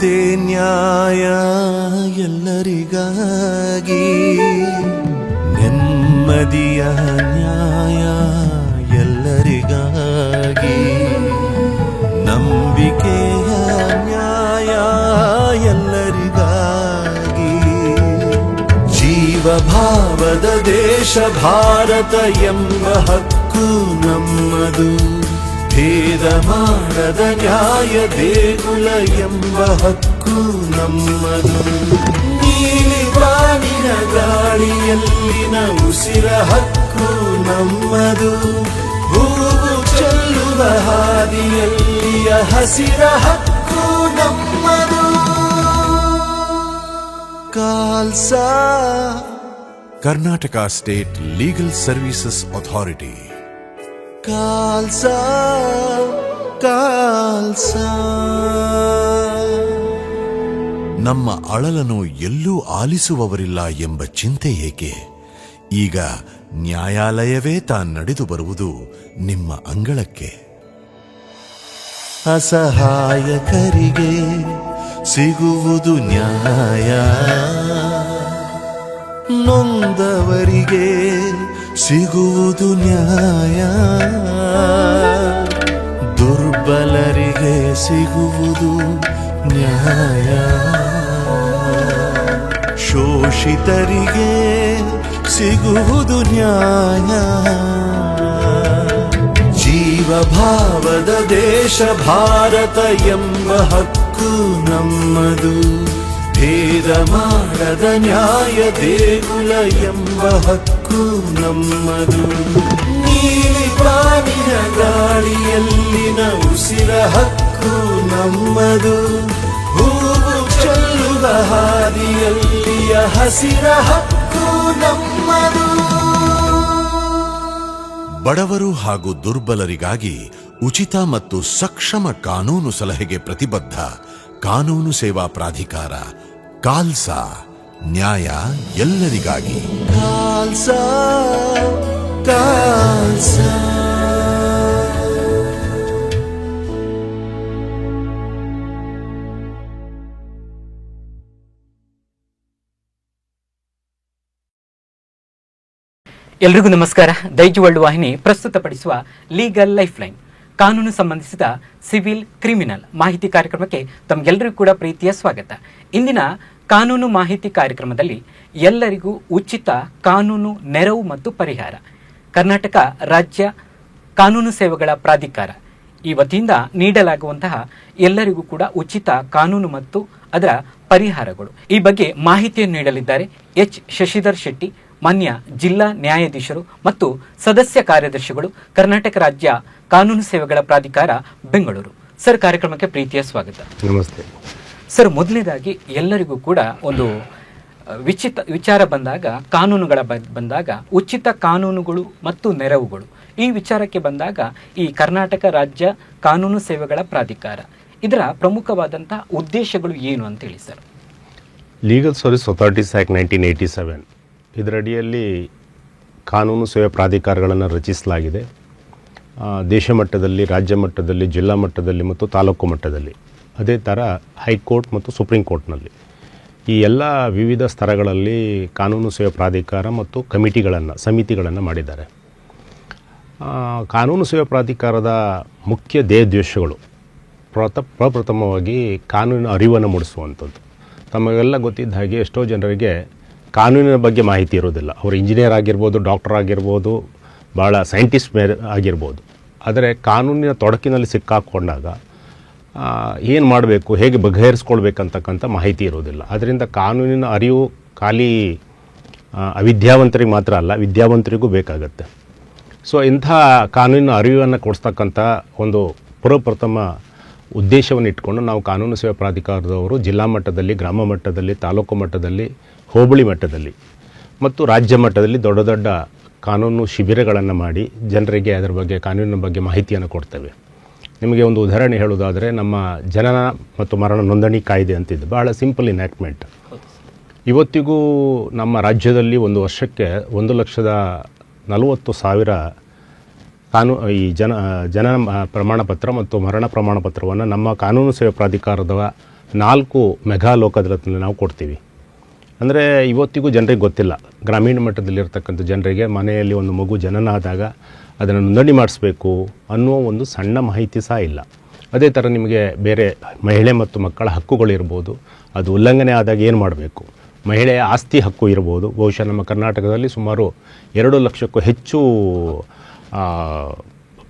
ಇದೇ ನ್ಯಾಯ ಎಲ್ಲರಿಗಾಗಿ, ನೆಮ್ಮದಿಯ ನ್ಯಾಯ ಎಲ್ಲರಿಗಾಗಿ, ನಂಬಿಕೆಯ ನ್ಯಾಯ ಎಲ್ಲರಿಗಾಗಿ, ಜೀವಭಾವದ ದೇಶ ಭಾರತ ಎಂಬ ಹಕ್ಕು ನಮ್ಮದು, ಭೇದ ಮಾಡದ ನ್ಯಾಯ ದೇಗುಲ ಎಂಬ ಹಕ್ಕು ನಮ್ಮದು, ನೀಲಿ ಬಾನಿನ ಗಾಳಿಯಲ್ಲಿನ ಉಸಿರ ಹಕ್ಕು ನಮ್ಮದು, ಹೂವು ಚೆಲ್ಲುವ ಹಾದಿಯಲ್ಲಿಯ ಹಸಿರ ಹಕ್ಕು ನಮ್ಮದು. ಕಾಲ್ಸಾ Karnataka state legal services authority. ಕಾಲ್ಸಾ ಕಾಲ್ಸಾ. ನಮ್ಮ ಅಳಲನ್ನು ಎಲ್ಲೂ ಆಲಿಸುವವರಿಲ್ಲ ಎಂಬ ಚಿಂತೆ ಏಕೆ? ಈಗ ನ್ಯಾಯಾಲಯವೇ ನಡೆದು ಬರುವುದು ನಿಮ್ಮ ಅಂಗಳಕ್ಕೆ. ಅಸಹಾಯಕರಿಗೆ ಸಿಗುವುದು ನ್ಯಾಯ, ನೊಂದವರಿಗೆ ಸಿಗುವುದು ನ್ಯಾಯ, ದುರ್ಬಲರಿಗೆ ಸಿಗುವುದು ನ್ಯಾಯ, ಶೋಷಿತರಿಗೆ ಸಿಗುವುದು ನ್ಯಾಯ, ಜೀವಭಾವದ ದೇಶ ಭಾರತ ಎಂಬ ಹಕ್ಕು ನಮ್ಮದು, ಭೇದ ಮಾಡದ ನ್ಯಾಯ ದೇಗುಲ ಎಂಬ ಹಕ್ಕು ನಮ್ಮದು, ನೀಲಿ ಬಾನಿನ ಗಾಳಿಯಲ್ಲಿನ ಉಸಿರ ಹಕ್ಕು ನಮ್ಮದು, ಹೂವು ಚೆಲ್ಲುವ ಹಾದಿಯಲ್ಲಿಯ ಹಸಿರ ಹಕ್ಕು ನಮ್ಮದು. ಬಡವರು ಹಾಗೂ ದುರ್ಬಲರಿಗಾಗಿ ಉಚಿತ ಮತ್ತು ಸಕ್ಷಮ ಕಾನೂನು ಸಲಹೆಗೆ ಪ್ರತಿಬದ್ಧ ಕಾನೂನು ಸೇವಾ ಪ್ರಾಧಿಕಾರ ಕಾಲ್ಸಾ, ನ್ಯಾಯ ಎಲ್ಲರಿಗಾಗಿ. ಕಾಲ್ಸಾ ಕಾಲ್ಸಾ. ಎಲ್ರಿಗೂ ನಮಸ್ಕಾರ. ದೈಜ್ ವರ್ಲ್ಡ್ ವಾಹಿನಿ ಪ್ರಸ್ತುತಪಡಿಸುವ ಲೀಗಲ್ ಲೈಫ್ ಲೈನ್, ಕಾನೂನು ಸಂಬಂಧಿಸಿದ ಸಿವಿಲ್, ಕ್ರಿಮಿನಲ್ ಮಾಹಿತಿ ಕಾರ್ಯಕ್ರಮಕ್ಕೆ ತಮಗೆಲ್ಲರಿಗೂ ಕೂಡ ಪ್ರೀತಿಯ ಸ್ವಾಗತ. ಇಂದಿನ ಕಾನೂನು ಮಾಹಿತಿ ಕಾರ್ಯಕ್ರಮದಲ್ಲಿ ಎಲ್ಲರಿಗೂ ಉಚಿತ ಕಾನೂನು ನೆರವು ಮತ್ತು ಪರಿಹಾರ, ಕರ್ನಾಟಕ ರಾಜ್ಯ ಕಾನೂನು ಸೇವೆಗಳ ಪ್ರಾಧಿಕಾರ ಈ ವತಿಯಿಂದ ನೀಡಲಾಗುವಂತಹ ಎಲ್ಲರಿಗೂ ಕೂಡ ಉಚಿತ ಕಾನೂನು ಮತ್ತು ಅದರ ಪರಿಹಾರಗಳು, ಈ ಬಗ್ಗೆ ಮಾಹಿತಿಯನ್ನು ನೀಡಲಿದ್ದಾರೆ ಎಚ್ ಶಶಿಧರ್ ಶೆಟ್ಟಿ, ಮಾನ್ಯ ಜಿಲ್ಲಾ ನ್ಯಾಯಾಧೀಶರು ಮತ್ತು ಸದಸ್ಯ ಕಾರ್ಯದರ್ಶಿಗಳು, ಕರ್ನಾಟಕ ರಾಜ್ಯ ಕಾನೂನು ಸೇವೆಗಳ ಪ್ರಾಧಿಕಾರ, ಬೆಂಗಳೂರು. ಸರ್, ಕಾರ್ಯಕ್ರಮಕ್ಕೆ ಪ್ರೀತಿಯ ಸ್ವಾಗತ. ನಮಸ್ತೆ ಸರ್. ಮೊದಲನೇದಾಗಿ ಎಲ್ಲರಿಗೂ ಕೂಡ ಒಂದು ವಿಚಾರ ಬಂದಾಗ, ಕಾನೂನುಗಳ ಬಂದಾಗ ಉಚಿತ ಕಾನೂನುಗಳು ಮತ್ತು ನೆರವುಗಳು, ಈ ವಿಚಾರಕ್ಕೆ ಬಂದಾಗ ಈ ಕರ್ನಾಟಕ ರಾಜ್ಯ ಕಾನೂನು ಸೇವೆಗಳ ಪ್ರಾಧಿಕಾರ ಇದರ ಪ್ರಮುಖವಾದಂತಹ ಉದ್ದೇಶಗಳು ಏನು ಅಂತ ಹೇಳಿ sir. Legal service authorities act 1987 ಇದರಡಿಯಲ್ಲಿ ಕಾನೂನು ಸೇವೆ ಪ್ರಾಧಿಕಾರಗಳನ್ನು ರಚಿಸಲಾಗಿದೆ. ದೇಶ ಮಟ್ಟದಲ್ಲಿ, ರಾಜ್ಯ ಮಟ್ಟದಲ್ಲಿ, ಜಿಲ್ಲಾ ಮಟ್ಟದಲ್ಲಿ ಮತ್ತು ತಾಲೂಕು ಮಟ್ಟದಲ್ಲಿ, ಅದೇ ಥರ ಹೈಕೋರ್ಟ್ ಮತ್ತು ಸುಪ್ರೀಂ ಕೋರ್ಟ್ನಲ್ಲಿ ಈ ಎಲ್ಲ ವಿವಿಧ ಸ್ತರಗಳಲ್ಲಿ ಕಾನೂನು ಸೇವೆ ಪ್ರಾಧಿಕಾರ ಮತ್ತು ಸಮಿತಿಗಳನ್ನು ಮಾಡಿದ್ದಾರೆ. ಕಾನೂನು ಸೇವೆ ಪ್ರಾಧಿಕಾರದ ಮುಖ್ಯ ಧ್ಯೇಯೋದ್ದೇಶಗಳು ಪ್ರಪ್ರಥಮವಾಗಿ ಕಾನೂನಿನ ಅರಿವನ್ನು ಮೂಡಿಸುವಂಥದ್ದು. ತಮಗೆಲ್ಲ ಗೊತ್ತಿದ್ದ ಹಾಗೆ ಎಷ್ಟೋ ಜನರಿಗೆ ಕಾನೂನಿನ ಬಗ್ಗೆ ಮಾಹಿತಿ ಇರೋದಿಲ್ಲ. ಅವರು ಇಂಜಿನಿಯರ್ ಆಗಿರ್ಬೋದು, ಡಾಕ್ಟರ್ ಆಗಿರ್ಬೋದು, ಭಾಳ ಸೈಂಟಿಸ್ಟ್ ಆಗಿರ್ಬೋದು. ಆದರೆ ಕಾನೂನಿನ ತೊಡಕಿನಲ್ಲಿ ಸಿಕ್ಕಾಕ್ಕೊಂಡಾಗ ಏನು ಮಾಡಬೇಕು, ಹೇಗೆ ಬಗೆಹರಿಸ್ಕೊಳ್ಬೇಕಂತಕ್ಕಂಥ ಮಾಹಿತಿ ಇರೋದಿಲ್ಲ. ಅದರಿಂದ ಕಾನೂನಿನ ಅರಿವು ಖಾಲಿ ಅವಿದ್ಯಾವಂತರಿಗೆ ಮಾತ್ರ ಅಲ್ಲ, ವಿದ್ಯಾವಂತರಿಗೂ ಬೇಕಾಗತ್ತೆ. ಸೊ ಇಂಥ ಕಾನೂನಿನ ಅರಿವನ್ನು ಕೊಡಿಸ್ತಕ್ಕಂಥ ಒಂದು ಪ್ರಪ್ರಥಮ ಉದ್ದೇಶವನ್ನು ಇಟ್ಕೊಂಡು ನಾವು ಕಾನೂನು ಸೇವಾ ಪ್ರಾಧಿಕಾರದವರು ಜಿಲ್ಲಾ ಮಟ್ಟದಲ್ಲಿ, ಗ್ರಾಮ ಮಟ್ಟದಲ್ಲಿ, ತಾಲೂಕು ಮಟ್ಟದಲ್ಲಿ, ಹೋಬಳಿ ಮಟ್ಟದಲ್ಲಿ ಮತ್ತು ರಾಜ್ಯ ಮಟ್ಟದಲ್ಲಿ ದೊಡ್ಡ ದೊಡ್ಡ ಕಾನೂನು ಶಿಬಿರಗಳನ್ನು ಮಾಡಿ ಜನರಿಗೆ ಅದರ ಬಗ್ಗೆ, ಕಾನೂನಿನ ಬಗ್ಗೆ ಮಾಹಿತಿಯನ್ನು ಕೊಡ್ತೇವೆ. ನಿಮಗೆ ಒಂದು ಉದಾಹರಣೆ ಹೇಳೋದಾದರೆ, ನಮ್ಮ ಜನನ ಮತ್ತು ಮರಣ ನೋಂದಣಿ ಕಾಯ್ದೆ ಅಂತಿದ್ದು ಭಾಳ ಸಿಂಪಲ್ ಇನ್ಯಾಕ್ಟ್ಮೆಂಟ್. ಇವತ್ತಿಗೂ ನಮ್ಮ ರಾಜ್ಯದಲ್ಲಿ ಒಂದು ವರ್ಷಕ್ಕೆ 1,40,000 ಈ ಜನನ ಪ್ರಮಾಣ ಪತ್ರ ಮತ್ತು ಮರಣ ಪ್ರಮಾಣ ಪತ್ರವನ್ನು ನಮ್ಮ ಕಾನೂನು ಸೇವೆ ಪ್ರಾಧಿಕಾರದ 4 ಮೆಗಾ ಲೋಕದಾಲತ್ನ ನಾವು ಕೊಡ್ತೀವಿ. ಅಂದರೆ ಇವತ್ತಿಗೂ ಜನರಿಗೆ ಗೊತ್ತಿಲ್ಲ, ಗ್ರಾಮೀಣ ಮಟ್ಟದಲ್ಲಿರ್ತಕ್ಕಂಥ ಜನರಿಗೆ ಮನೆಯಲ್ಲಿ ಒಂದು ಮಗು ಜನನ ಆದಾಗ ಅದನ್ನು ನೋಂದಣಿ ಮಾಡಿಸ್ಬೇಕು ಅನ್ನುವ ಒಂದು ಸಣ್ಣ ಮಾಹಿತಿ ಸಹ ಇಲ್ಲ. ಅದೇ ಥರ ನಿಮಗೆ ಬೇರೆ ಮಹಿಳೆ ಮತ್ತು ಮಕ್ಕಳ ಹಕ್ಕುಗಳಿರ್ಬೋದು, ಅದು ಉಲ್ಲಂಘನೆ ಆದಾಗ ಏನು ಮಾಡಬೇಕು, ಮಹಿಳೆಯ ಆಸ್ತಿ ಹಕ್ಕು ಇರ್ಬೋದು. ಬಹುಶಃ ನಮ್ಮ ಕರ್ನಾಟಕದಲ್ಲಿ ಸುಮಾರು 2 ಲಕ್ಷಕ್ಕೂ ಹೆಚ್ಚು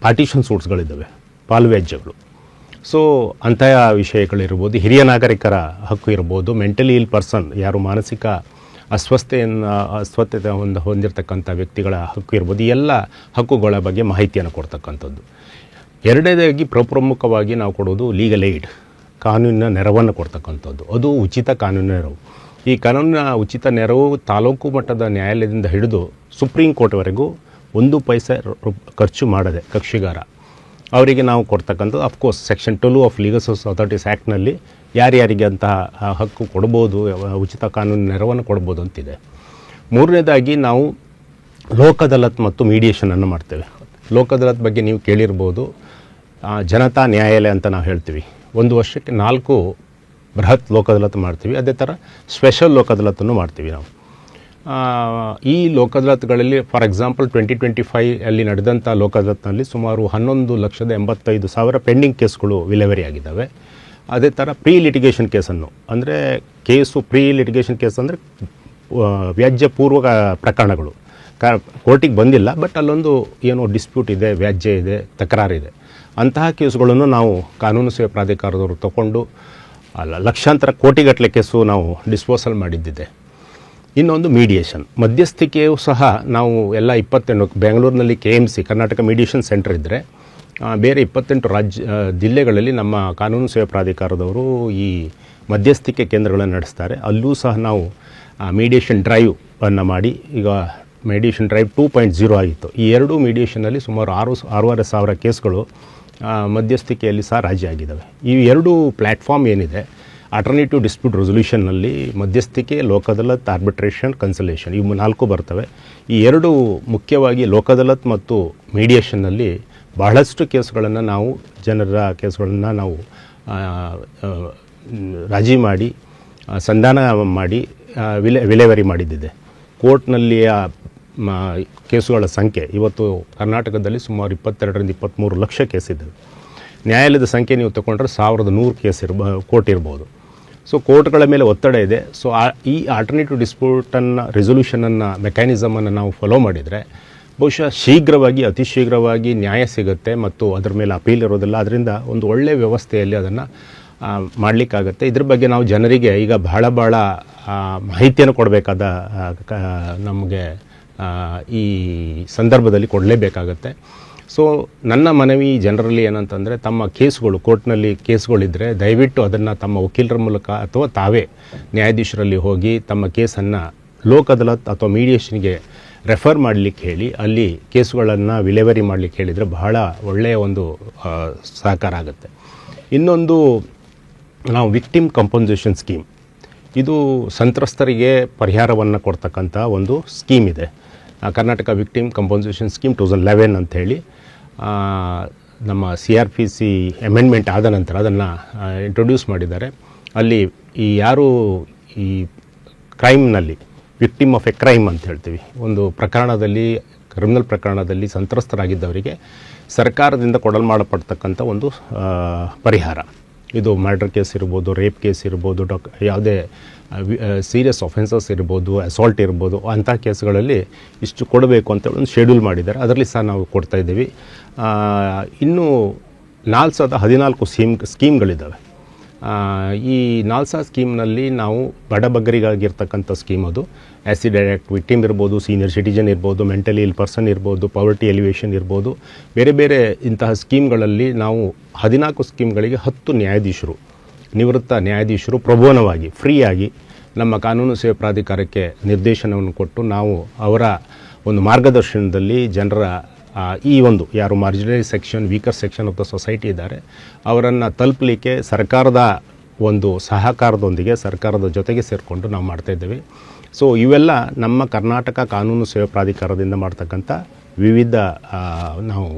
ಪಾರ್ಟಿಷನ್ ಸೂಟ್ಸ್ಗಳಿದ್ದಾವೆ, ಪಾಲ್ವ್ಯಾಜ್ಯಗಳು. ಸೊ ಅಂತಹ ವಿಷಯಗಳಿರ್ಬೋದು, ಹಿರಿಯ ನಾಗರಿಕರ ಹಕ್ಕು ಇರ್ಬೋದು, ಮೆಂಟಲಿ ಇಲ್ ಪರ್ಸನ್, ಯಾರು ಮಾನಸಿಕ ಅಸ್ವಸ್ಥತೆ ಹೊಂದಿರತಕ್ಕಂಥ ವ್ಯಕ್ತಿಗಳ ಹಕ್ಕು ಇರ್ಬೋದು, ಈ ಎಲ್ಲ ಹಕ್ಕುಗಳ ಬಗ್ಗೆ ಮಾಹಿತಿಯನ್ನು ಕೊಡ್ತಕ್ಕಂಥದ್ದು. ಎರಡನೇದಾಗಿ ಪ್ರಮುಖವಾಗಿ ನಾವು ಕೊಡೋದು ಲೀಗಲ್ ಏಯ್ಡ್, ಕಾನೂನಿನ ನೆರವನ್ನು ಕೊಡ್ತಕ್ಕಂಥದ್ದು. ಅದು ಉಚಿತ ಕಾನೂನಿನ ನೆರವು. ಈ ಕಾನೂನಿನ ಉಚಿತ ನೆರವು ತಾಲೂಕು ಮಟ್ಟದ ನ್ಯಾಯಾಲಯದಿಂದ ಹಿಡಿದು ಸುಪ್ರೀಂ ಕೋರ್ಟ್ವರೆಗೂ 1 ಪೈಸೆ ಖರ್ಚು ಮಾಡದೆ ಕಕ್ಷಿಗಾರ ಅವರಿಗೆ ನಾವು ಕೊಡ್ತಕ್ಕಂಥದ್ದು. Of course section 12 of legal service authorities ಆ್ಯಕ್ಟ್ನಲ್ಲಿ ಯಾರ್ಯಾರಿಗೆ ಅಂತಹ ಹಕ್ಕು ಕೊಡ್ಬೋದು, ಉಚಿತ ಕಾನೂನು ನೆರವನ್ನು ಕೊಡ್ಬೋದು ಅಂತಿದೆ. ಮೂರನೇದಾಗಿ ನಾವು ಲೋಕ್ ಅದಾಲತ್ ಮತ್ತು ಮೀಡಿಯೇಷನನ್ನು ಮಾಡ್ತೇವೆ. ಲೋಕ್ ಅದಾಲತ್ ಬಗ್ಗೆ ನೀವು ಕೇಳಿರ್ಬೋದು, ಜನತಾ ನ್ಯಾಯಾಲಯ ಅಂತ ನಾವು ಹೇಳ್ತೀವಿ. 1 ವರ್ಷಕ್ಕೆ 4 ಬೃಹತ್ ಲೋಕ್ ಅದಾಲತ್ ಮಾಡ್ತೀವಿ. ಅದೇ ಥರ ಸ್ಪೆಷಲ್ ಲೋಕ್ ಅದಾಲತನ್ನು ಮಾಡ್ತೀವಿ ನಾವು. ಈ ಲೋಕ್ ಅದಾಲತ್ಗಳಲ್ಲಿ ಫಾರ್ ಎಕ್ಸಾಂಪಲ್ 2025 ಅಲ್ಲಿ ನಡೆದಂಥ ಲೋಕ್ ಅದಾಲತ್ನಲ್ಲಿ ಸುಮಾರು 11,85,000 ಪೆಂಡಿಂಗ್ ಕೇಸ್ಗಳು ವಿಲೇವರಿ ಆಗಿದ್ದಾವೆ. ಅದೇ ಥರ ಪ್ರೀ ಲಿಟಿಗೇಷನ್ ಕೇಸನ್ನು, ಅಂದರೆ ಪ್ರೀ ಲಿಟಿಗೇಷನ್ ಕೇಸ್ ಅಂದರೆ ವ್ಯಾಜ್ಯ ಪೂರ್ವ ಪ್ರಕರಣಗಳು ಕೋರ್ಟಿಗೆ ಬಂದಿಲ್ಲ, ಬಟ್ ಅಲ್ಲೊಂದು ಏನೋ ಡಿಸ್ಪ್ಯೂಟ್ ಇದೆ, ವ್ಯಾಜ್ಯ ಇದೆ, ತಕರಾರಿದೆ, ಅಂತಹ ಕೇಸುಗಳನ್ನು ನಾವು ಕಾನೂನು ಸೇವೆ ಪ್ರಾಧಿಕಾರದವರು ತಗೊಂಡು ಲಕ್ಷಾಂತರ ಕೋಟಿಗಟ್ಟಲೆ ಕೇಸು ನಾವು ಡಿಸ್ಪೋಸಲ್ ಮಾಡಿದ್ದಿದೆ. ಇನ್ನೊಂದು ಮೀಡಿಯೇಷನ್, ಮಧ್ಯಸ್ಥಿಕೆಯೂ ಸಹ ನಾವು ಎಲ್ಲ 28 ಬೆಂಗಳೂರಿನಲ್ಲಿ KMC ಕರ್ನಾಟಕ ಮೀಡಿಯೇಷನ್ ಸೆಂಟರ್ ಇದ್ದರೆ, ಬೇರೆ 28 ಜಿಲ್ಲೆಗಳಲ್ಲಿ ನಮ್ಮ ಕಾನೂನು ಸೇವೆ ಪ್ರಾಧಿಕಾರದವರು ಈ ಮಧ್ಯಸ್ಥಿಕೆ ಕೇಂದ್ರಗಳನ್ನು ನಡೆಸ್ತಾರೆ. ಅಲ್ಲೂ ಸಹ ನಾವು ಮೀಡಿಯೇಷನ್ ಡ್ರೈವ್ ಅನ್ನು ಮಾಡಿ, ಈಗ ಮೀಡಿಯೇಷನ್ ಡ್ರೈವ್ 2.0 ಆಗಿತ್ತು. ಈ 2 ಮೀಡಿಯೇಷನಲ್ಲಿ ಸುಮಾರು 6,500 ಕೇಸ್ಗಳು ಮಧ್ಯಸ್ಥಿಕೆಯಲ್ಲಿ ಸಹ ರಾಜಿ ಆಗಿದ್ದಾವೆ. ಈ 2 ಪ್ಲ್ಯಾಟ್ಫಾರ್ಮ್ ಏನಿದೆ, ಆಲ್ಟರ್ನೇಟಿವ್ ಡಿಸ್ಪ್ಯೂಟ್ ರೆಸೊಲ್ಯೂಷನ್ನಲ್ಲಿ ಮಧ್ಯಸ್ಥಿಕೆ, ಲೋಕ್ ಅದಾಲತ್, ಆರ್ಬಿಟ್ರೇಷನ್, ಕನ್ಸಲೇಷನ್, ಇವು 4 ಬರ್ತವೆ. ಈ 2 ಮುಖ್ಯವಾಗಿ ಲೋಕ್ ಅದಾಲತ್ ಮತ್ತು ಮೀಡಿಯೇಷನ್ನಲ್ಲಿ ಬಹಳಷ್ಟು ಕೇಸುಗಳನ್ನು ನಾವು ಜನರ ಕೇಸುಗಳನ್ನು ನಾವು ರಾಜಿ ಮಾಡಿ ಸಂಧಾನ ಮಾಡಿ ವಿಲೇವರಿ ಮಾಡಿದ್ದಿದೆ. ಕೋರ್ಟ್ನಲ್ಲಿಯ ಕೇಸುಗಳ ಸಂಖ್ಯೆ ಇವತ್ತು ಕರ್ನಾಟಕದಲ್ಲಿ ಸುಮಾರು 22ರಿಂದ 23 ಲಕ್ಷ ಕೇಸಿದ್ದಾವೆ. ನ್ಯಾಯಾಲಯದ ಸಂಖ್ಯೆ ನೀವು ತಗೊಂಡ್ರೆ 1,100 ಕೇಸ್ ಕೋರ್ಟ್ ಇರ್ಬೋದು. ಸೊ ಕೋರ್ಟ್ಗಳ ಮೇಲೆ ಒತ್ತಡ ಇದೆ. ಸೊ ಈ ಆಲ್ಟರ್ನೇಟಿವ್ ಡಿಸ್ಪ್ಯೂಟನ್ನು ರೆಸೊಲ್ಯೂಷನನ್ನು ಮೆಕ್ಯಾನಿಸಮನ್ನು ನಾವು ಫಾಲೋ ಮಾಡಿದರೆ ಬಹುಶಃ ಶೀಘ್ರವಾಗಿ, ಅತಿ ಶೀಘ್ರವಾಗಿ ನ್ಯಾಯ ಸಿಗುತ್ತೆ ಮತ್ತು ಅದರ ಮೇಲೆ ಅಪೀಲ್ ಇರೋದಿಲ್ಲ. ಅದರಿಂದ ಒಂದು ಒಳ್ಳೆಯ ವ್ಯವಸ್ಥೆಯಲ್ಲಿ ಅದನ್ನು ಮಾಡಲಿಕ್ಕಾಗತ್ತೆ. ಇದ್ರ ಬಗ್ಗೆ ನಾವು ಜನರಿಗೆ ಈಗ ಬಹಳ ಮಾಹಿತಿಯನ್ನು ಕೊಡಬೇಕಾದ ನಮಗೆ ಈ ಸಂದರ್ಭದಲ್ಲಿ ಕೊಡಲೇಬೇಕಾಗತ್ತೆ. ಸೊ ನನ್ನ ಮನವಿ ಜನರಲ್ಲಿ ಏನಂತಂದರೆ, ತಮ್ಮ ಕೇಸುಗಳು ಕೋರ್ಟ್ನಲ್ಲಿ ಕೇಸುಗಳಿದ್ದರೆ ದಯವಿಟ್ಟು ಅದನ್ನು ತಮ್ಮ ವಕೀಲರ ಮೂಲಕ ಅಥವಾ ತಾವೇ ನ್ಯಾಯಾಧೀಶರಲ್ಲಿ ಹೋಗಿ ತಮ್ಮ ಕೇಸನ್ನು ಲೋಕ್ ಅದಾಲತ್ ಅಥವಾ ಮೀಡಿಯೇಷನ್ಗೆ ರೆಫರ್ ಮಾಡಲಿಕ್ಕೆ ಹೇಳಿ, ಅಲ್ಲಿ ಕೇಸುಗಳನ್ನು ವಿಲೇವರಿ ಮಾಡಲಿಕ್ಕೆ ಹೇಳಿದರೆ ಬಹಳ ಒಳ್ಳೆಯ ಒಂದು ಸಹಕಾರ ಆಗುತ್ತೆ. ಇನ್ನೊಂದು, ನಾವು ವಿಕ್ಟಿಮ್ ಕಂಪನ್ಸೇಷನ್ ಸ್ಕೀಮ್, ಇದು ಸಂತ್ರಸ್ತರಿಗೆ ಪರಿಹಾರವನ್ನು ಕೊಡ್ತಕ್ಕಂಥ ಒಂದು ಸ್ಕೀಮ್ ಇದೆ. ಕರ್ನಾಟಕ ವಿಕ್ಟಿಮ್ ಕಂಪನ್ಸೇಷನ್ ಸ್ಕೀಮ್ 2011 ಅಂಥೇಳಿ ನಮ್ಮ CRPC ಅಮೆಂಡ್ಮೆಂಟ್ ಆದ ನಂತರ ಅದನ್ನು ಇಂಟ್ರೊಡ್ಯೂಸ್ ಮಾಡಿದ್ದಾರೆ. ಅಲ್ಲಿ ಯಾರು ಈ ಕ್ರೈಮ್ನಲ್ಲಿ ವಿಕ್ಟಿಮ್ ಆಫ್ ಎ ಕ್ರೈಮ್ ಅಂತ ಹೇಳ್ತೀವಿ, ಒಂದು ಪ್ರಕರಣದಲ್ಲಿ, ಕ್ರಿಮಿನಲ್ ಪ್ರಕರಣದಲ್ಲಿ ಸಂತ್ರಸ್ತರಾಗಿದ್ದವರಿಗೆ ಸರ್ಕಾರದಿಂದ ಮಾಡಲ್ಪಡ್ತಕ್ಕಂಥ ಒಂದು ಪರಿಹಾರ. ಇದು ಮರ್ಡರ್ ಕೇಸ್ ಇರ್ಬೋದು, ರೇಪ್ ಕೇಸ್ ಇರ್ಬೋದು, ಯಾವುದೇ ಸೀರಿಯಸ್ ಅಫೆನ್ಸಸ್ ಇರ್ಬೋದು, ಅಸಾಲ್ಟ್ ಇರ್ಬೋದು, ಅಂಥ ಕೇಸ್ಗಳಲ್ಲಿ ಇಷ್ಟು ಕೊಡಬೇಕು ಅಂತ ಒಂದು ಶೆಡ್ಯೂಲ್ ಮಾಡಿದ್ದಾರೆ. ಅದರಲ್ಲಿ ಸಹ ನಾವು ಕೊಡ್ತಾಯಿದ್ದೀವಿ. ಇನ್ನೂ 414 ಸ್ಕೀಮ್ಗಳಿದ್ದಾವೆ. ಈ 4 ಸ್ಕೀಮ್ನಲ್ಲಿ ನಾವು ಬಡಬಗ್ಗರಿಗಾಗಿರ್ತಕ್ಕಂಥ ಸ್ಕೀಮ್, ಅದು ಆ್ಯಸಿಡ್ ಅಟ್ಯಾಕ್ ವಿಕ್ಟಿಮ್ ಇರ್ಬೋದು, ಸೀನಿಯರ್ ಸಿಟಿಜನ್ ಇರ್ಬೋದು, ಮೆಂಟಲಿ ಇಲ್ ಪರ್ಸನ್ ಇರ್ಬೋದು, ಪವರ್ಟಿ ಎಲಿವೇಷನ್ ಇರ್ಬೋದು, ಬೇರೆ ಬೇರೆ ಇಂತಹ ಸ್ಕೀಮ್ಗಳಲ್ಲಿ ನಾವು 14 ಸ್ಕೀಮ್ಗಳಿಗೆ 10 ನ್ಯಾಯಾಧೀಶರು, ನಿವೃತ್ತ ನ್ಯಾಯಾಧೀಶರು ಪ್ರಬೋನವಾಗಿ ಫ್ರೀಯಾಗಿ ನಮ್ಮ ಕಾನೂನು ಸೇವೆ ಪ್ರಾಧಿಕಾರಕ್ಕೆ ನಿರ್ದೇಶನವನ್ನು ಕೊಟ್ಟು ನಾವು ಅವರ ಒಂದು ಮಾರ್ಗದರ್ಶನದಲ್ಲಿ ಜನರ ಈ ಒಂದು ಯಾರು marginal section, weaker section of the society ಇದ್ದಾರೆ ಅವರನ್ನು ತಲುಪಲಿಕ್ಕೆ ಸರ್ಕಾರದ ಒಂದು ಸಹಕಾರದೊಂದಿಗೆ, ಸರ್ಕಾರದ ಜೊತೆಗೆ ಸೇರಿಕೊಂಡು ನಾವು ಮಾಡ್ತಾಯಿದ್ದೇವೆ. ಸೊ ಇವೆಲ್ಲ ನಮ್ಮ ಕರ್ನಾಟಕ ಕಾನೂನು ಸೇವೆ ಪ್ರಾಧಿಕಾರದಿಂದ ಮಾಡ್ತಕ್ಕಂಥ ವಿವಿಧ ನಾವು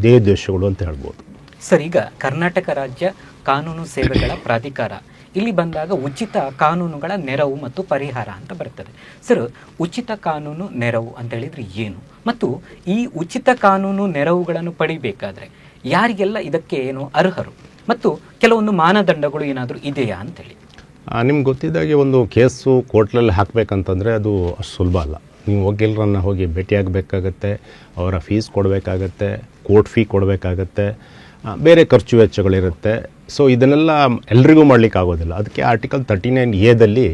ಧ್ಯೇಯೋದ್ದೇಶಗಳು ಅಂತ ಹೇಳ್ಬೋದು. ಸರ್, ಈಗ ಕರ್ನಾಟಕ ರಾಜ್ಯ ಕಾನೂನು ಸೇವೆಗಳ ಪ್ರಾಧಿಕಾರ ಇಲ್ಲಿ ಬಂದಾಗ ಉಚಿತ ಕಾನೂನುಗಳ ನೆರವು ಮತ್ತು ಪರಿಹಾರ ಅಂತ ಬರ್ತದೆ. ಸರ್, ಉಚಿತ ಕಾನೂನು ನೆರವು ಅಂತ ಹೇಳಿದ್ರೆ ಏನು, ಮತ್ತು ಈ ಉಚಿತ ಕಾನೂನು ನೆರವುಗಳನ್ನು ಪಡಿಬೇಕಾದ್ರೆ ಯಾರಿಗೆಲ್ಲ ಇದಕ್ಕೆ ಏನು ಅರ್ಹರು, ಮತ್ತು ಕೆಲವೊಂದು ಮಾನದಂಡಗಳು ಏನಾದರೂ ಇದೆಯಾ ಅಂತೇಳಿ? ನಿಮ್ಗೆ ಗೊತ್ತಿದ್ದಾಗೆ ಒಂದು ಕೇಸು ಕೋರ್ಟ್ನಲ್ಲಿ ಹಾಕಬೇಕಂತಂದರೆ ಅದು ಅಷ್ಟು ಸುಲಭ ಅಲ್ಲ. ನೀವು ವಕೀಲರನ್ನು ಹೋಗಿ ಭೇಟಿಯಾಗಬೇಕಾಗತ್ತೆ, ಅವರ ಫೀಸ್ ಕೊಡಬೇಕಾಗತ್ತೆ, ಕೋರ್ಟ್ ಫೀ ಕೊಡಬೇಕಾಗತ್ತೆ, ಬೇರೆ ಖರ್ಚು ವೆಚ್ಚಗಳಿರುತ್ತೆ. ಸೊ ಇದನ್ನೆಲ್ಲ ಎಲ್ರಿಗೂ ಮಾಡಲಿಕ್ಕಾಗೋದಿಲ್ಲ. ಅದಕ್ಕೆ ಆರ್ಟಿಕಲ್ 39A